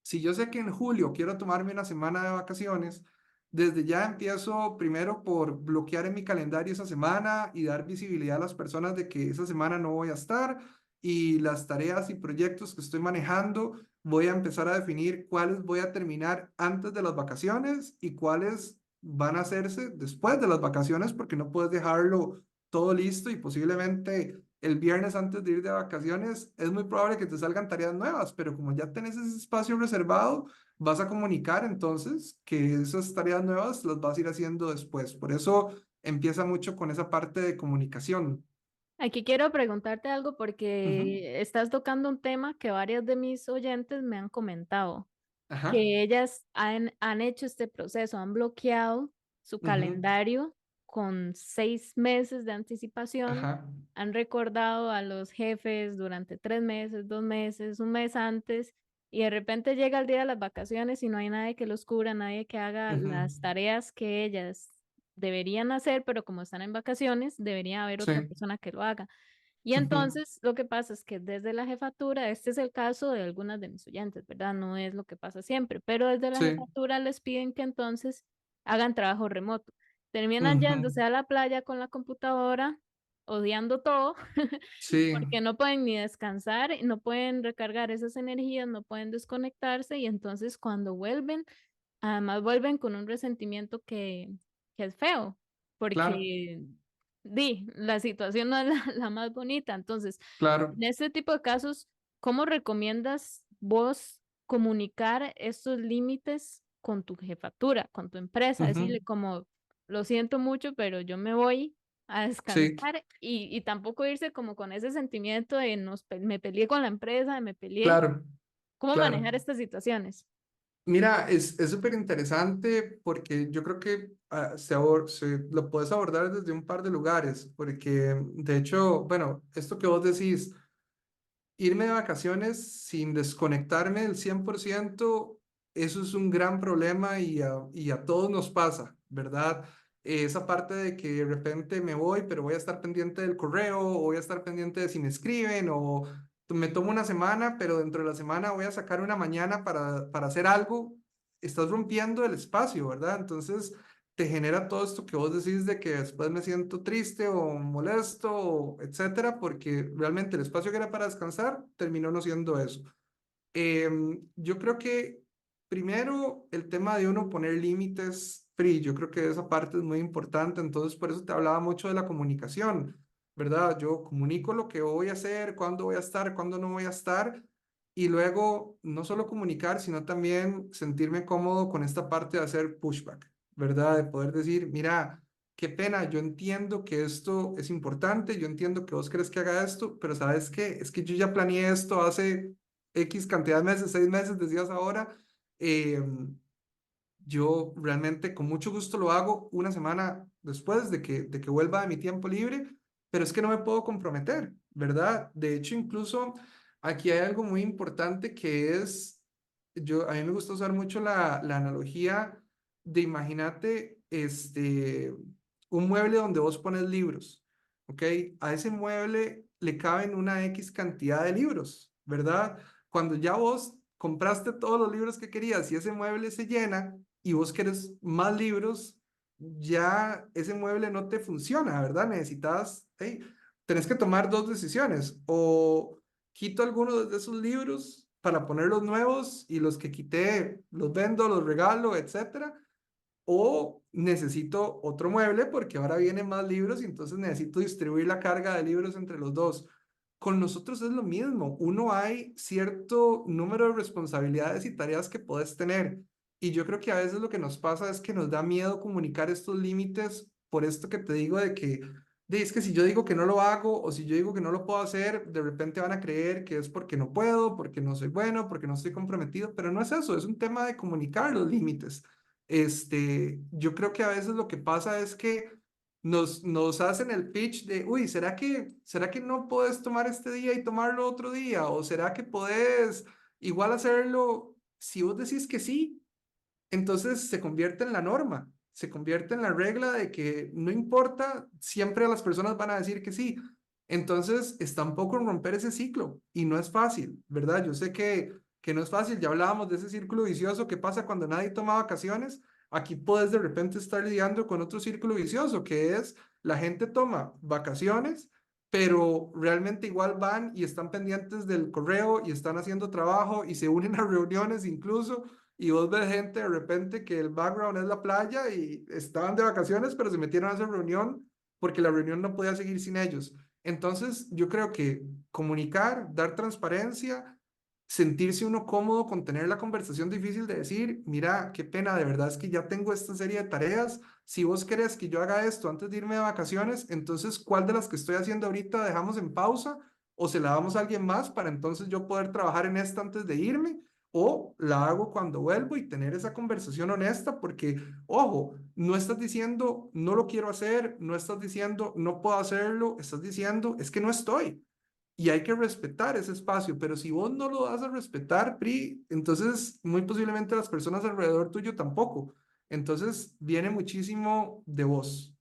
si yo sé que en julio quiero tomarme una semana de vacaciones, desde ya empiezo primero por bloquear en mi calendario esa semana y dar visibilidad a las personas de que esa semana no voy a estar y las tareas y proyectos que estoy manejando, voy a empezar a definir cuáles voy a terminar antes de las vacaciones y cuáles van a hacerse después de las vacaciones porque no puedes dejarlo todo listo y posiblemente el viernes antes de ir de vacaciones, es muy probable que te salgan tareas nuevas, pero como ya tenés ese espacio reservado, vas a comunicar entonces que esas tareas nuevas las vas a ir haciendo después. Por eso empieza mucho con esa parte de comunicación. Aquí quiero preguntarte algo Ujú. porque estás tocando un tema que varias de mis oyentes me han comentado, Ajá. que ellas han hecho este proceso, han bloqueado su Ujú. calendario con 6 meses de anticipación, Ajá. han recordado a los jefes durante 3 meses, 2 meses, un mes antes, y de repente llega el día de las vacaciones y no hay nadie que los cubra, nadie que haga Ujú. las tareas que ellas deberían hacer, pero como están en vacaciones, debería haber Sí. otra persona que lo haga. Y Ujú. entonces lo que pasa es que desde la jefatura, este es el caso de algunas de mis oyentes, ¿verdad? No es lo que pasa siempre, pero desde la Sí. jefatura les piden que entonces hagan trabajo remoto. Terminan Ujú. yéndose a la playa con la computadora, odiando todo, Sí. porque no pueden ni descansar, no pueden recargar esas energías, no pueden desconectarse y entonces cuando vuelven, además vuelven con un resentimiento que es feo, Claro. porque la situación no es la más bonita. Entonces, Claro. en este tipo de casos, ¿cómo recomiendas vos comunicar estos límites con tu jefatura, con tu empresa? Ujú. Decirle como, lo siento mucho, pero yo me voy a Sí. descansar y tampoco irse como con ese sentimiento de me peleé con la empresa, me peleé. Claro. ¿Cómo Claro. manejar estas situaciones? Mira, es súper interesante porque yo creo que lo puedes abordar desde un par de lugares, porque de hecho, bueno, esto que vos decís, irme de vacaciones sin desconectarme del 100%, eso es un gran problema y a todos nos pasa, ¿verdad? Esa parte de que de repente me voy, pero voy a estar pendiente del correo, o voy a estar pendiente de si me escriben, o me tomo una semana, pero dentro de la semana voy a sacar una mañana para hacer algo, estás rompiendo el espacio, ¿verdad? Entonces te genera todo esto que vos decís de que después me siento triste o molesto, etcétera, porque realmente el espacio que era para descansar terminó no siendo eso. Yo creo que primero el tema de uno poner límites free, yo creo que esa parte es muy importante, entonces por eso te hablaba mucho de la comunicación, ¿verdad? Yo comunico lo que voy a hacer, cuándo voy a estar, cuándo no voy a estar, y luego no solo comunicar, sino también sentirme cómodo con esta parte de hacer pushback, ¿verdad? De poder decir, mira, qué pena, yo entiendo que esto es importante, yo entiendo que vos crees que haga esto, pero ¿sabes qué? Es que yo ya planeé esto hace X cantidad de meses, 6 meses, decías ahora. eh, yo realmente con mucho gusto lo hago una semana después de que vuelva de mi tiempo libre, pero es que no me puedo comprometer, ¿verdad? De hecho, incluso aquí hay algo muy importante que es, a mí me gusta usar mucho la analogía de imagínate un mueble donde vos pones libros, ¿ok? A ese mueble le caben una X cantidad de libros, ¿verdad? Cuando ya vos compraste todos los libros que querías y ese mueble se llena, y vos querés más libros, ya ese mueble no te funciona, ¿verdad? Necesitas, hey, tenés que tomar dos decisiones, o quito algunos de esos libros para poner los nuevos y los que quité los vendo, los regalo, etcétera, o necesito otro mueble porque ahora vienen más libros y entonces necesito distribuir la carga de libros entre los dos. Con nosotros es lo mismo. Uno hay cierto número de responsabilidades y tareas que puedes tener. Y yo creo que a veces lo que nos pasa es que nos da miedo comunicar estos límites por esto que te digo es que si yo digo que no lo hago o si yo digo que no lo puedo hacer, de repente van a creer que es porque no puedo, porque no soy bueno, porque no estoy comprometido, pero no es eso, es un tema de comunicar los límites. Yo creo que a veces lo que pasa es que nos hacen el pitch de, uy, ¿será que no puedes tomar este día y tomarlo otro día? ¿O será que puedes igual hacerlo si vos decís que sí? Entonces se convierte en la norma, se convierte en la regla de que no importa, siempre las personas van a decir que sí. Entonces está un poco en romper ese ciclo y no es fácil, ¿verdad? Yo sé que no es fácil, ya hablábamos de ese círculo vicioso que pasa cuando nadie toma vacaciones. Aquí puedes de repente estar lidiando con otro círculo vicioso, que es la gente toma vacaciones, pero realmente igual van y están pendientes del correo y están haciendo trabajo y se unen a reuniones incluso, y vos ves gente de repente que el background es la playa y estaban de vacaciones, pero se metieron a esa reunión porque la reunión no podía seguir sin ellos. Entonces, yo creo que comunicar, dar transparencia, sentirse uno cómodo con tener la conversación difícil de decir, mira, qué pena, de verdad es que ya tengo esta serie de tareas. Si vos querés que yo haga esto antes de irme de vacaciones, entonces, ¿cuál de las que estoy haciendo ahorita dejamos en pausa o se la damos a alguien más para entonces yo poder trabajar en esta antes de irme? O la hago cuando vuelvo y tener esa conversación honesta, porque, ojo, no estás diciendo no lo quiero hacer, no estás diciendo no puedo hacerlo, estás diciendo es que no estoy. Y hay que respetar ese espacio, pero si vos no lo das a respetar, Pri, entonces muy posiblemente las personas alrededor tuyo tampoco. Entonces viene muchísimo de vos.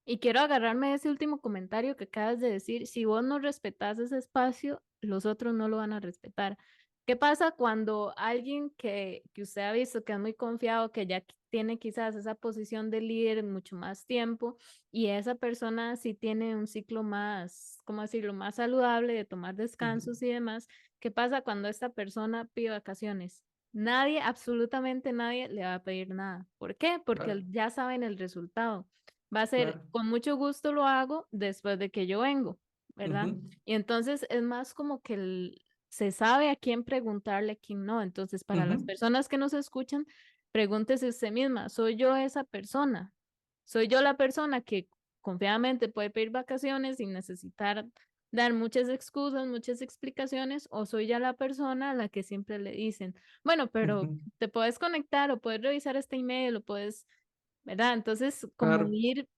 Y quiero agarrarme de ese último comentario que acabas de decir, si vos no respetas ese espacio, los otros no lo van a respetar. ¿Qué pasa cuando alguien que usted ha visto que es muy confiado, que ya tiene quizás esa posición de líder mucho más tiempo y esa persona sí tiene un ciclo más, ¿cómo decirlo?, más saludable de tomar Ujú. descansos y demás? ¿Qué pasa cuando esta persona pide vacaciones? Nadie, absolutamente nadie le va a pedir nada. ¿Por qué? Porque Claro, ya saben el resultado. Va a ser, claro. con mucho gusto lo hago después de que yo vengo, ¿verdad? Ujú, Y entonces es más como que se sabe a quién preguntarle, a quién no. Entonces, para las ujú, personas que nos escuchan, pregúntese usted misma, ¿soy yo esa persona? ¿Soy yo la persona que confiadamente puede pedir vacaciones sin necesitar dar muchas excusas, muchas explicaciones? ¿O soy ya la persona a la que siempre le dicen, bueno, pero ujú, te puedes conectar o puedes revisar este email o puedes, ¿verdad? Entonces, como claro. ir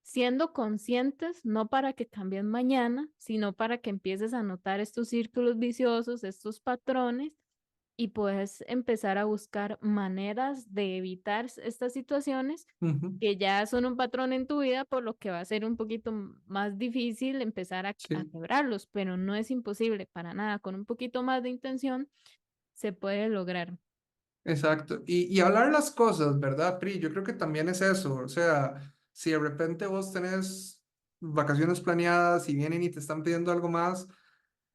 siendo conscientes, no para que cambien mañana, sino para que empieces a notar estos círculos viciosos, estos patrones, y puedes empezar a buscar maneras de evitar estas situaciones Ujú, que ya son un patrón en tu vida, por lo que va a ser un poquito más difícil empezar a sí. quebrarlos, pero no es imposible para nada. Con un poquito más de intención se puede lograr. Exacto. Y hablar las cosas, ¿verdad, Pri? Yo creo que también es eso. O sea, si de repente vos tenés vacaciones planeadas y vienen y te están pidiendo algo más,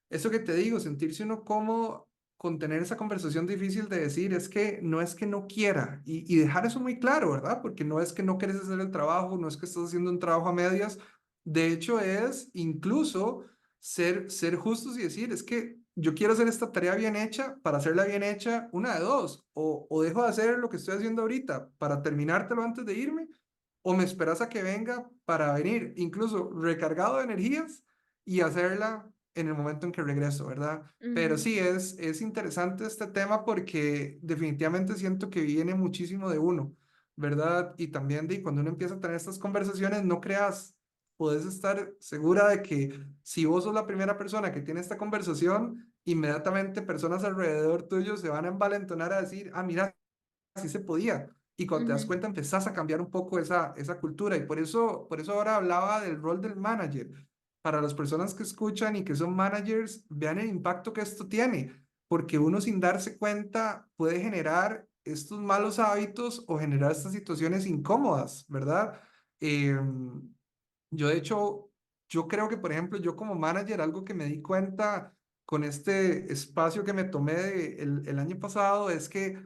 eso que te digo, sentirse uno cómodo con tener esa conversación difícil de decir, es que no quiera y dejar eso muy claro, ¿verdad? Porque no es que no quieres hacer el trabajo, no es que estás haciendo un trabajo a medias. De hecho, es incluso ser justos y decir, es que yo quiero hacer esta tarea bien hecha, para hacerla bien hecha, una de dos, o dejo de hacer lo que estoy haciendo ahorita para terminártelo antes de irme, o me esperas a que venga para venir, incluso recargado de energías y hacerla en el momento en que regreso, ¿verdad? Pero Ujú, sí, es interesante este tema porque definitivamente siento que viene muchísimo de uno, ¿verdad? Y también de cuando uno empieza a tener estas conversaciones, no creas, puedes estar segura de que si vos sos la primera persona que tiene esta conversación, inmediatamente personas alrededor tuyo se van a envalentonar a decir, ah, mira, así se podía. Y cuando te das ujú, cuenta, empezás a cambiar un poco esa cultura. Y por eso ahora hablaba del rol del manager. Para las personas que escuchan y que son managers, vean el impacto que esto tiene, porque uno sin darse cuenta puede generar estos malos hábitos o generar estas situaciones incómodas, ¿verdad? Yo de hecho, yo creo que, por ejemplo, yo como manager, algo que me di cuenta con este espacio que me tomé el año pasado es que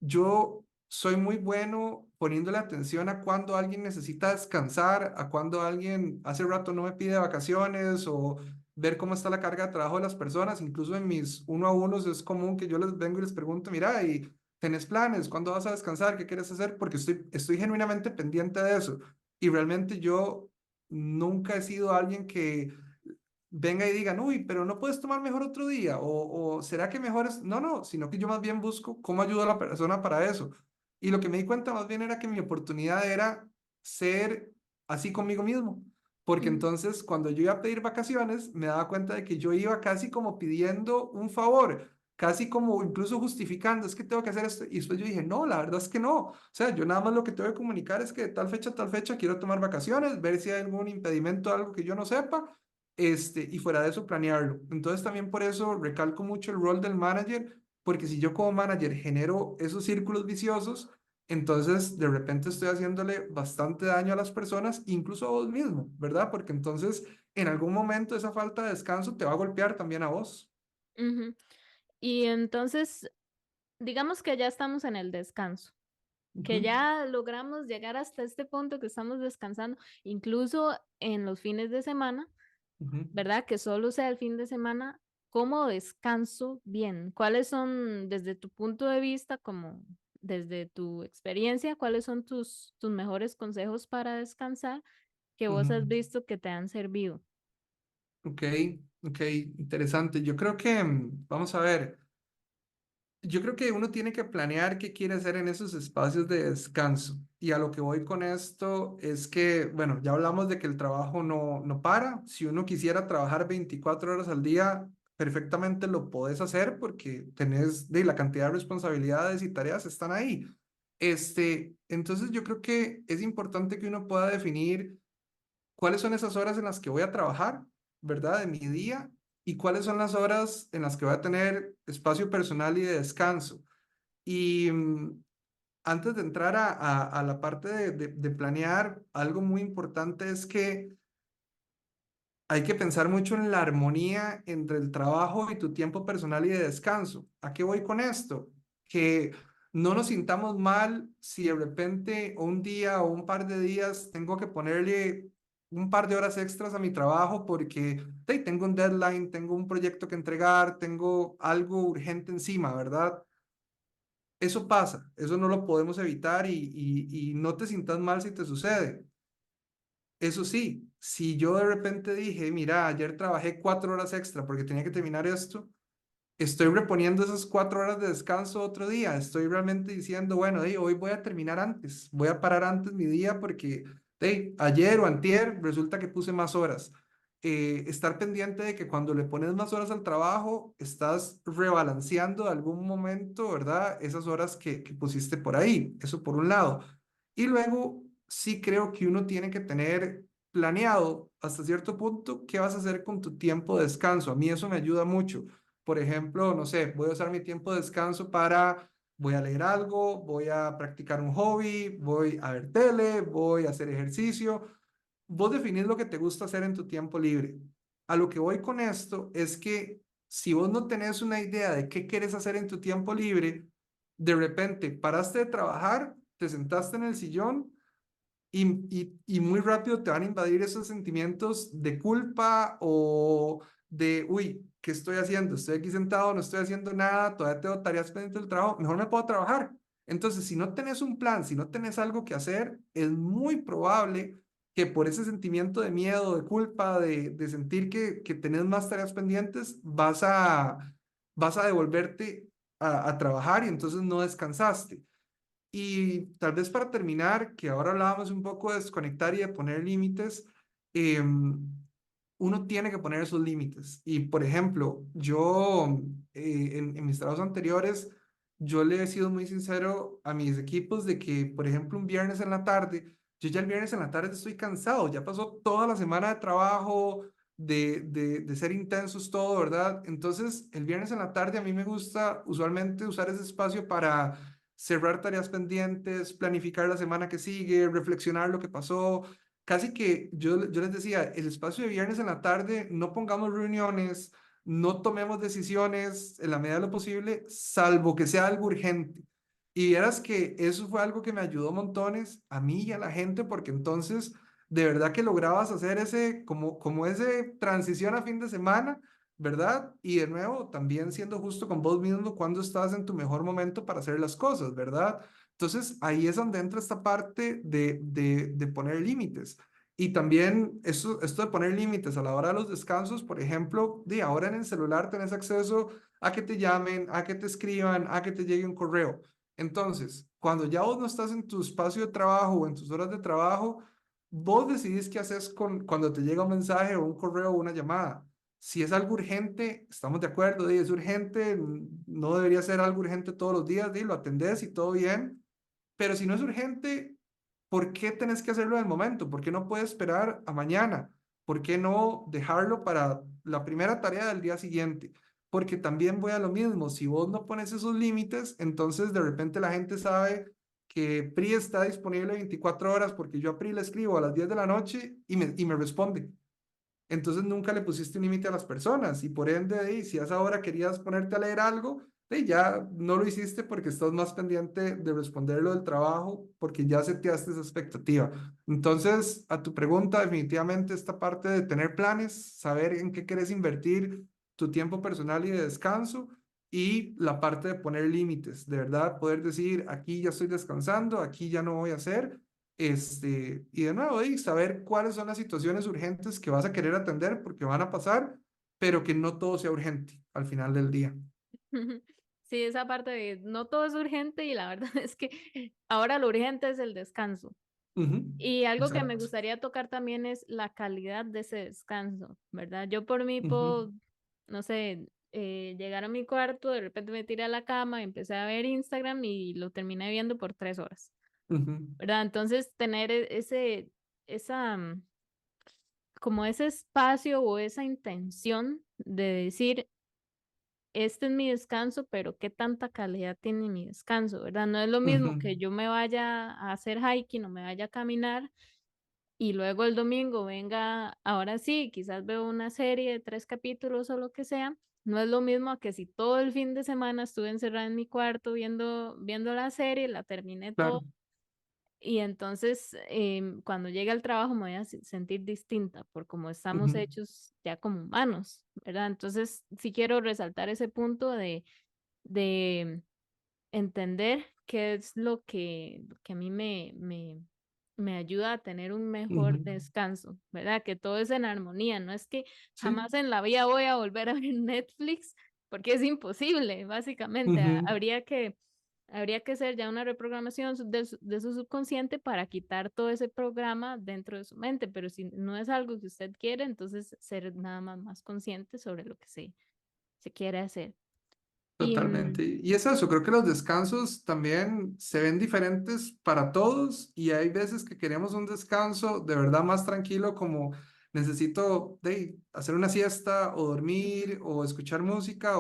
yo soy muy bueno poniéndole atención a cuando alguien necesita descansar, a cuando alguien hace rato no me pide vacaciones o ver cómo está la carga de trabajo de las personas. Incluso en mis uno a unos es común que yo les vengo y les pregunto, mira, ¿y ¿Tenés planes? ¿Cuándo vas a descansar? ¿Qué quieres hacer? Porque estoy genuinamente pendiente de eso. Y realmente yo nunca he sido alguien que venga y digan, uy, pero no puedes tomar mejor otro día, o será que mejor es, no, no, sino que yo más bien busco cómo ayudo a la persona para eso. Y lo que me di cuenta más bien era que mi oportunidad era ser así conmigo mismo, porque Ujú, entonces cuando yo iba a pedir vacaciones, me daba cuenta de que yo iba casi como pidiendo un favor, casi como incluso justificando, es que tengo que hacer esto, y después yo dije, no, la verdad es que no, o sea, yo nada más lo que tengo que comunicar es que de tal fecha a tal fecha quiero tomar vacaciones, ver si hay algún impedimento, algo que yo no sepa, y fuera de eso planearlo. Entonces también por eso recalco mucho el rol del manager, porque si yo como manager genero esos círculos viciosos, entonces de repente estoy haciéndole bastante daño a las personas, incluso a vos mismo, ¿verdad? Porque entonces en algún momento esa falta de descanso te va a golpear también a vos. ujú. Y entonces, digamos que ya estamos en el descanso, que Ujú, ya logramos llegar hasta este punto que estamos descansando, incluso en los fines de semana, ujú, ¿verdad? Que solo sea el fin de semana. ¿Cómo descanso bien? ¿Cuáles son, desde tu punto de vista, como desde tu experiencia, cuáles son tus mejores consejos para descansar que vos ujú. has visto que te han servido? Ok, ok, interesante. Yo creo que, vamos a ver. Yo creo que uno tiene que planear qué quiere hacer en esos espacios de descanso. Y a lo que voy con esto es que, bueno, ya hablamos de que el trabajo no para. Si uno quisiera trabajar 24 horas al día, perfectamente lo podés hacer porque tenés de la cantidad de responsabilidades y tareas están ahí. Entonces yo creo que es importante que uno pueda definir cuáles son esas horas en las que voy a trabajar, ¿verdad? De mi día y cuáles son las horas en las que voy a tener espacio personal y de descanso. Y antes de entrar a la parte de planear, algo muy importante es que hay que pensar mucho en la armonía entre el trabajo y tu tiempo personal y de descanso. ¿A qué voy con esto? Que no nos sintamos mal si de repente un día o un par de días tengo que ponerle un par de horas extras a mi trabajo porque hey, tengo un deadline, tengo un proyecto que entregar, tengo algo urgente encima, ¿verdad? Eso pasa, eso no lo podemos evitar y no te sientas mal si te sucede. Eso sí, si yo de repente dije, mira, ayer trabajé 4 horas extra porque tenía que terminar esto, estoy reponiendo esas 4 horas de descanso otro día. Estoy realmente diciendo, bueno, hoy voy a terminar antes, voy a parar antes mi día porque ayer o antier resulta que puse más horas. Estar pendiente de que cuando le pones más horas al trabajo, estás rebalanceando de algún momento, ¿verdad? Esas horas que pusiste por ahí. Eso por un lado. Y luego, sí creo que uno tiene que tener planeado hasta cierto punto qué vas a hacer con tu tiempo de descanso. A mí eso me ayuda mucho. Por ejemplo, no sé, voy a usar mi tiempo de descanso voy a leer algo, voy a practicar un hobby, voy a ver tele, voy a hacer ejercicio. Vos definís lo que te gusta hacer en tu tiempo libre. A lo que voy con esto es que si vos no tenés una idea de qué quieres hacer en tu tiempo libre, de repente paraste de trabajar, te sentaste en el sillón y muy rápido te van a invadir esos sentimientos de culpa o de, uy, ¿qué estoy haciendo? Estoy aquí sentado, no estoy haciendo nada, todavía tengo tareas pendientes del trabajo, mejor me puedo trabajar. Entonces, si no tenés un plan, si no tenés algo que hacer, es muy probable que por ese sentimiento de miedo, de culpa, de sentir que tenés más tareas pendientes, vas a devolverte a trabajar y entonces no descansaste. Y tal vez para terminar, que ahora hablábamos un poco de desconectar y de poner límites, uno tiene que poner esos límites. Y por ejemplo, yo en mis trabajos anteriores, yo le he sido muy sincero a mis equipos de que, por ejemplo, un viernes en la tarde, yo ya el viernes en la tarde estoy cansado, ya pasó toda la semana de trabajo, de ser intensos todo, ¿verdad? Entonces, el viernes en la tarde a mí me gusta usualmente usar ese espacio para cerrar tareas pendientes, planificar la semana que sigue, reflexionar lo que pasó. Casi que yo les decía, el espacio de viernes en la tarde, no pongamos reuniones, no tomemos decisiones en la medida de lo posible, salvo que sea algo urgente. Y vieras que eso fue algo que me ayudó montones a mí y a la gente, porque entonces de verdad que lograbas hacer ese, como ese transición a fin de semana ¿verdad? Y de nuevo, también siendo justo con vos mismo cuando estás en tu mejor momento para hacer las cosas, ¿verdad? Entonces, ahí es donde entra esta parte de poner límites. Y también esto de poner límites a la hora de los descansos, por ejemplo, de ahora en el celular tenés acceso a que te llamen, a que te escriban, a que te llegue un correo. Entonces, cuando ya vos no estás en tu espacio de trabajo o en tus horas de trabajo, vos decidís qué haces cuando te llega un mensaje o un correo o una llamada. Si es algo urgente, estamos de acuerdo, es urgente, no debería ser algo urgente todos los días, lo atendés y todo bien, pero si no es urgente, ¿por qué tenés que hacerlo en el momento? ¿Por qué no puedes esperar a mañana? ¿Por qué no dejarlo para la primera tarea del día siguiente? Porque también voy a lo mismo, si vos no pones esos límites, entonces de repente la gente sabe que PRI está disponible 24 horas porque yo a PRI le escribo a las 10 de la noche y me responde. Entonces nunca le pusiste un límite a las personas y por ende, si a esa hora querías ponerte a leer algo, ya no lo hiciste porque estás más pendiente de responder lo del trabajo, porque ya seteaste esa expectativa. Entonces, a tu pregunta, definitivamente esta parte de tener planes, saber en qué quieres invertir tu tiempo personal y de descanso y la parte de poner límites, de verdad poder decir, aquí ya estoy descansando, aquí ya no voy a hacer y de nuevo, saber cuáles son las situaciones urgentes que vas a querer atender porque van a pasar, pero que no todo sea urgente al final del día. Sí, esa parte de no todo es urgente y la verdad es que ahora lo urgente es el descanso. Ujú. Y algo que me Exacto. gustaría tocar también es la calidad de ese descanso, ¿verdad? Yo por mí Ujú. puedo, no sé, llegar a mi cuarto, de repente me tiré a la cama, empecé a ver Instagram y lo terminé viendo por 3 horas, Ujú. ¿verdad? Entonces tener esa, como ese espacio o esa intención de decir, este es mi descanso, pero qué tanta calidad tiene mi descanso, ¿verdad? No es lo Ujú. mismo que yo me vaya a hacer hiking o me vaya a caminar y luego el domingo venga, ahora sí, quizás veo una serie de 3 capítulos o lo que sea. No es lo mismo a que si todo el fin de semana estuve encerrada en mi cuarto viendo la serie, la terminé todo Claro. y entonces cuando llegue al trabajo me voy a sentir distinta por cómo estamos Ujú. hechos ya como humanos, ¿verdad? Entonces sí quiero resaltar ese punto de entender qué es lo que a mí me ayuda a tener un Ujú. mejor descanso, ¿verdad? Que todo es en armonía, no es que Sí. jamás en la vida voy a volver a ver Netflix, porque es imposible, básicamente. Ujú. Habría que hacer ya una reprogramación de su subconsciente para quitar todo ese programa dentro de su mente, pero si no es algo que usted quiere, entonces ser nada más consciente sobre lo que se quiere hacer. Y Totalmente. Y es eso, creo que los descansos también se ven diferentes para todos y hay veces que queremos un descanso de verdad más tranquilo como necesito hacer una siesta o ujú, dormir o escuchar música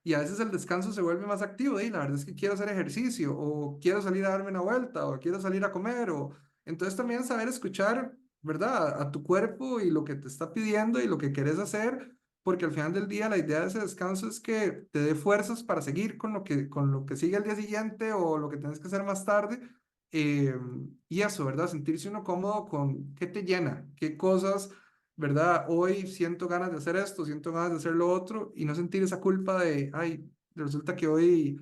y a veces el descanso se vuelve más activo la verdad es que quiero hacer ejercicio o quiero salir a darme una vuelta o quiero salir a comer o entonces también saber escuchar, ¿verdad? A tu cuerpo y lo que te está pidiendo y lo que quieres hacer porque al final del día la idea de ese descanso es que te dé fuerzas para seguir con lo que sigue al día siguiente o lo que tienes que hacer más tarde. eh, y eso, ¿verdad? Sentirse uno cómodo con qué te llena, qué cosas, ¿verdad? Hoy siento ganas de hacer esto, siento ganas de hacer lo otro y no sentir esa culpa de, ay, resulta que hoy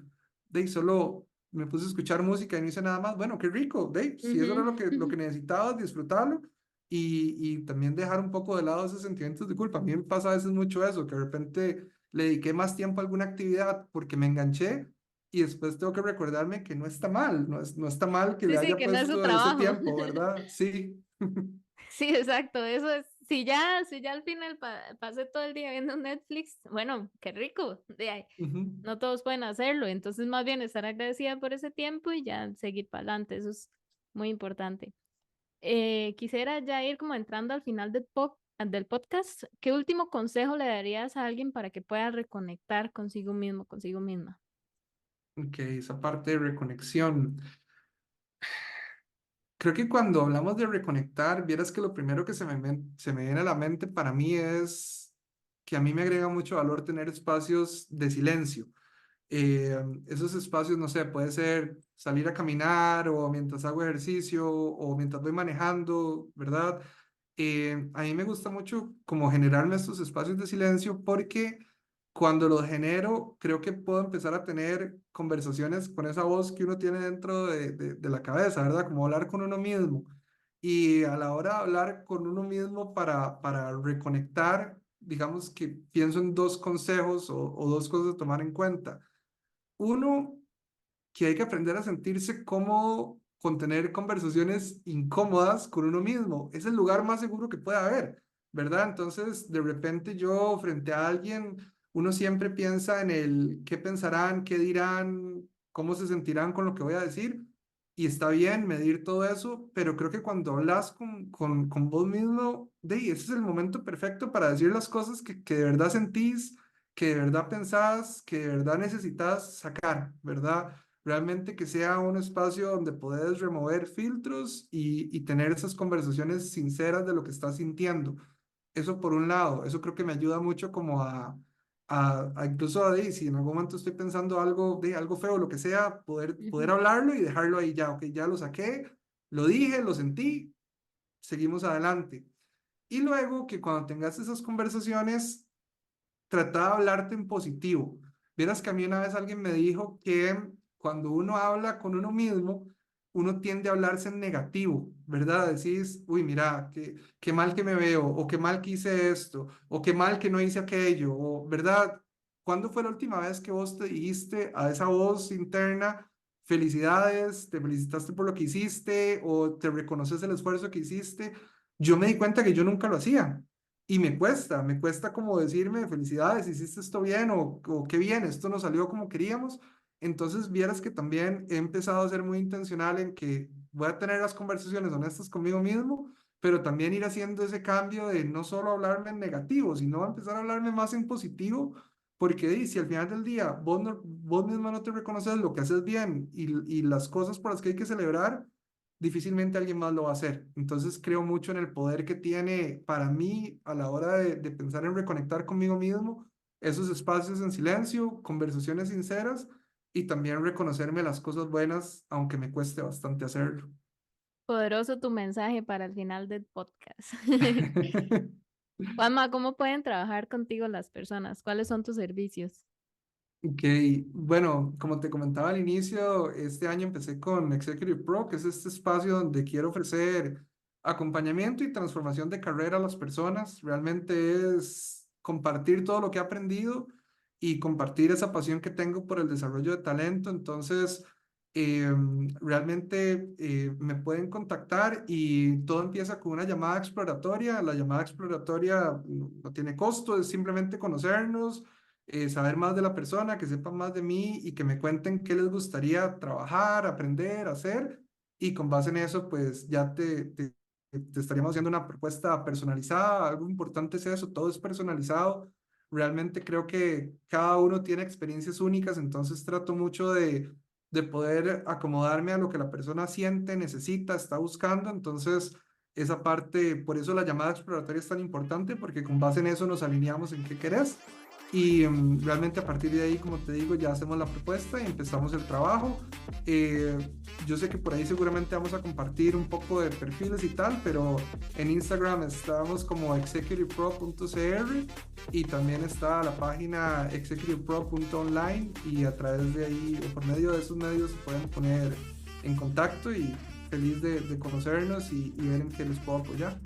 solo me puse a escuchar música y no hice nada más. Bueno, qué rico, si eso era ujú. lo que necesitabas, disfrutarlo y también dejar un poco de lado esos sentimientos de culpa. A mí me pasa a veces mucho eso, que de repente le dediqué más tiempo a alguna actividad porque me enganché y después tengo que recordarme que no está mal, no está mal que le Sí, sí, haya que no es su puesto ese trabajo. tiempo, ¿verdad? Sí. Sí, exacto, eso es, si ya al final pasé todo el día viendo Netflix, bueno, qué rico, de ahí, Ujú. no todos pueden hacerlo, entonces más bien estar agradecida por ese tiempo y ya seguir para adelante, eso es muy importante. Quisiera ya ir como entrando al final del podcast, ¿qué último consejo le darías a alguien para que pueda reconectar consigo mismo, consigo misma? Ok, esa parte de reconexión. Creo que cuando hablamos de reconectar, vieras que lo primero que se me viene a la mente para mí es que a mí me agrega mucho valor tener espacios de silencio. Esos espacios, no sé, puede ser salir a caminar o mientras hago ejercicio o mientras voy manejando, ¿verdad? A mí me gusta mucho como generarme estos espacios de silencio porque cuando los genero, creo que puedo empezar a tener conversaciones con esa voz que uno tiene dentro de la cabeza, ¿verdad? Como hablar con uno mismo. Y a la hora de hablar con uno mismo para reconectar, digamos que pienso en dos consejos o dos cosas a tomar en cuenta. Uno, que hay que aprender a sentirse cómodo con tener conversaciones incómodas con uno mismo. Es el lugar más seguro que puede haber, ¿verdad? Entonces, de repente yo frente a alguien, uno siempre piensa en el qué pensarán, qué dirán, cómo se sentirán con lo que voy a decir. Y está bien medir todo eso, pero creo que cuando hablas con vos mismo, ese es el momento perfecto para decir las cosas que de verdad sentís, que de verdad pensás, que de verdad necesitas sacar, ¿verdad? Realmente que sea un espacio donde puedes remover filtros y tener esas conversaciones sinceras de lo que estás sintiendo. Eso por un lado, eso creo que me ayuda mucho como a incluso si en algún momento estoy pensando algo, de algo feo, lo que sea, poder Ujú. hablarlo y dejarlo ahí ya, ok, ya lo saqué, lo dije, lo sentí, seguimos adelante. Y luego que cuando tengas esas conversaciones, trata de hablarte en positivo. Vieras que a mí una vez alguien me dijo que cuando uno habla con uno mismo, uno tiende a hablarse en negativo, ¿verdad? Decís, uy, mira, qué mal que me veo, o qué mal que hice esto, o qué mal que no hice aquello, o, ¿verdad? ¿Cuándo fue la última vez que vos te dijiste a esa voz interna, felicidades, te felicitaste por lo que hiciste, o te reconoces el esfuerzo que hiciste? Yo me di cuenta que yo nunca lo hacía. Y me cuesta como decirme felicidades, hiciste esto bien o qué bien, esto no salió como queríamos. Entonces, vieras que también he empezado a ser muy intencional en que voy a tener las conversaciones honestas conmigo mismo, pero también ir haciendo ese cambio de no solo hablarme en negativo, sino empezar a hablarme más en positivo, porque si al final del día vos mismo no te reconoces lo que haces bien y las cosas por las que hay que celebrar, difícilmente alguien más lo va a hacer. Entonces creo mucho en el poder que tiene para mí a la hora de pensar en reconectar conmigo mismo, esos espacios en silencio, conversaciones sinceras y también reconocerme las cosas buenas, aunque me cueste bastante hacerlo. Poderoso tu mensaje para el final del podcast. Juanma, ¿cómo pueden trabajar contigo las personas? ¿Cuáles son tus servicios? Ok, bueno, como te comentaba al inicio, este año empecé con Executive Pro, que es este espacio donde quiero ofrecer acompañamiento y transformación de carrera a las personas. Realmente es compartir todo lo que he aprendido y compartir esa pasión que tengo por el desarrollo de talento. Entonces, realmente me pueden contactar y todo empieza con una llamada exploratoria. La llamada exploratoria no tiene costo, es simplemente conocernos, saber más de la persona, que sepan más de mí y que me cuenten qué les gustaría trabajar, aprender, hacer. Y con base en eso, pues ya te estaríamos haciendo una propuesta personalizada. Algo importante es eso, todo es personalizado. Realmente creo que cada uno tiene experiencias únicas, entonces trato mucho de poder acomodarme a lo que la persona siente, necesita, está buscando. Entonces, esa parte, por eso la llamada exploratoria es tan importante, porque con base en eso nos alineamos en qué querés. Y realmente a partir de ahí, como te digo, ya hacemos la propuesta y empezamos el trabajo. Eh, yo sé que por ahí seguramente vamos a compartir un poco de perfiles y tal, pero en Instagram estamos como executivepro.cr y también está la página executivepro.online y a través de ahí o por medio de esos medios se pueden poner en contacto y feliz de conocernos y ver en qué les puedo apoyar.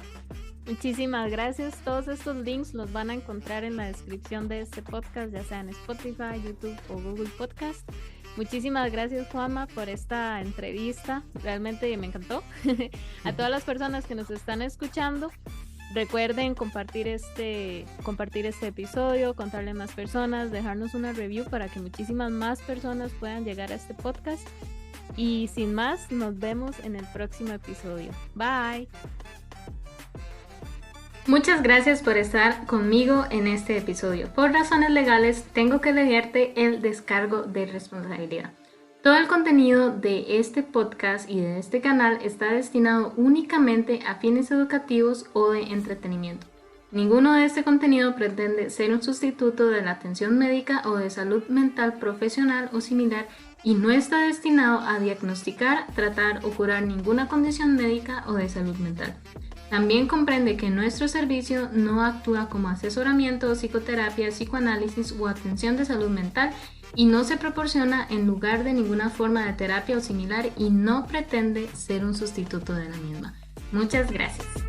Muchísimas gracias. Todos estos links los van a encontrar en la descripción de este podcast, ya sea en Spotify, YouTube o Google Podcast. Muchísimas gracias, Juanma, por esta entrevista. Realmente me encantó. A todas las personas que nos están escuchando, recuerden compartir este episodio, contarle a más personas, dejarnos una review para que muchísimas más personas puedan llegar a este podcast. Y sin más, nos vemos en el próximo episodio. Bye. Muchas gracias por estar conmigo en este episodio. Por razones legales, tengo que leerte el descargo de responsabilidad. Todo el contenido de este podcast y de este canal está destinado únicamente a fines educativos o de entretenimiento. Ninguno de este contenido pretende ser un sustituto de la atención médica o de salud mental profesional o similar y no está destinado a diagnosticar, tratar o curar ninguna condición médica o de salud mental. También comprende que nuestro servicio no actúa como asesoramiento, psicoterapia, psicoanálisis o atención de salud mental y no se proporciona en lugar de ninguna forma de terapia o similar y no pretende ser un sustituto de la misma. Muchas gracias.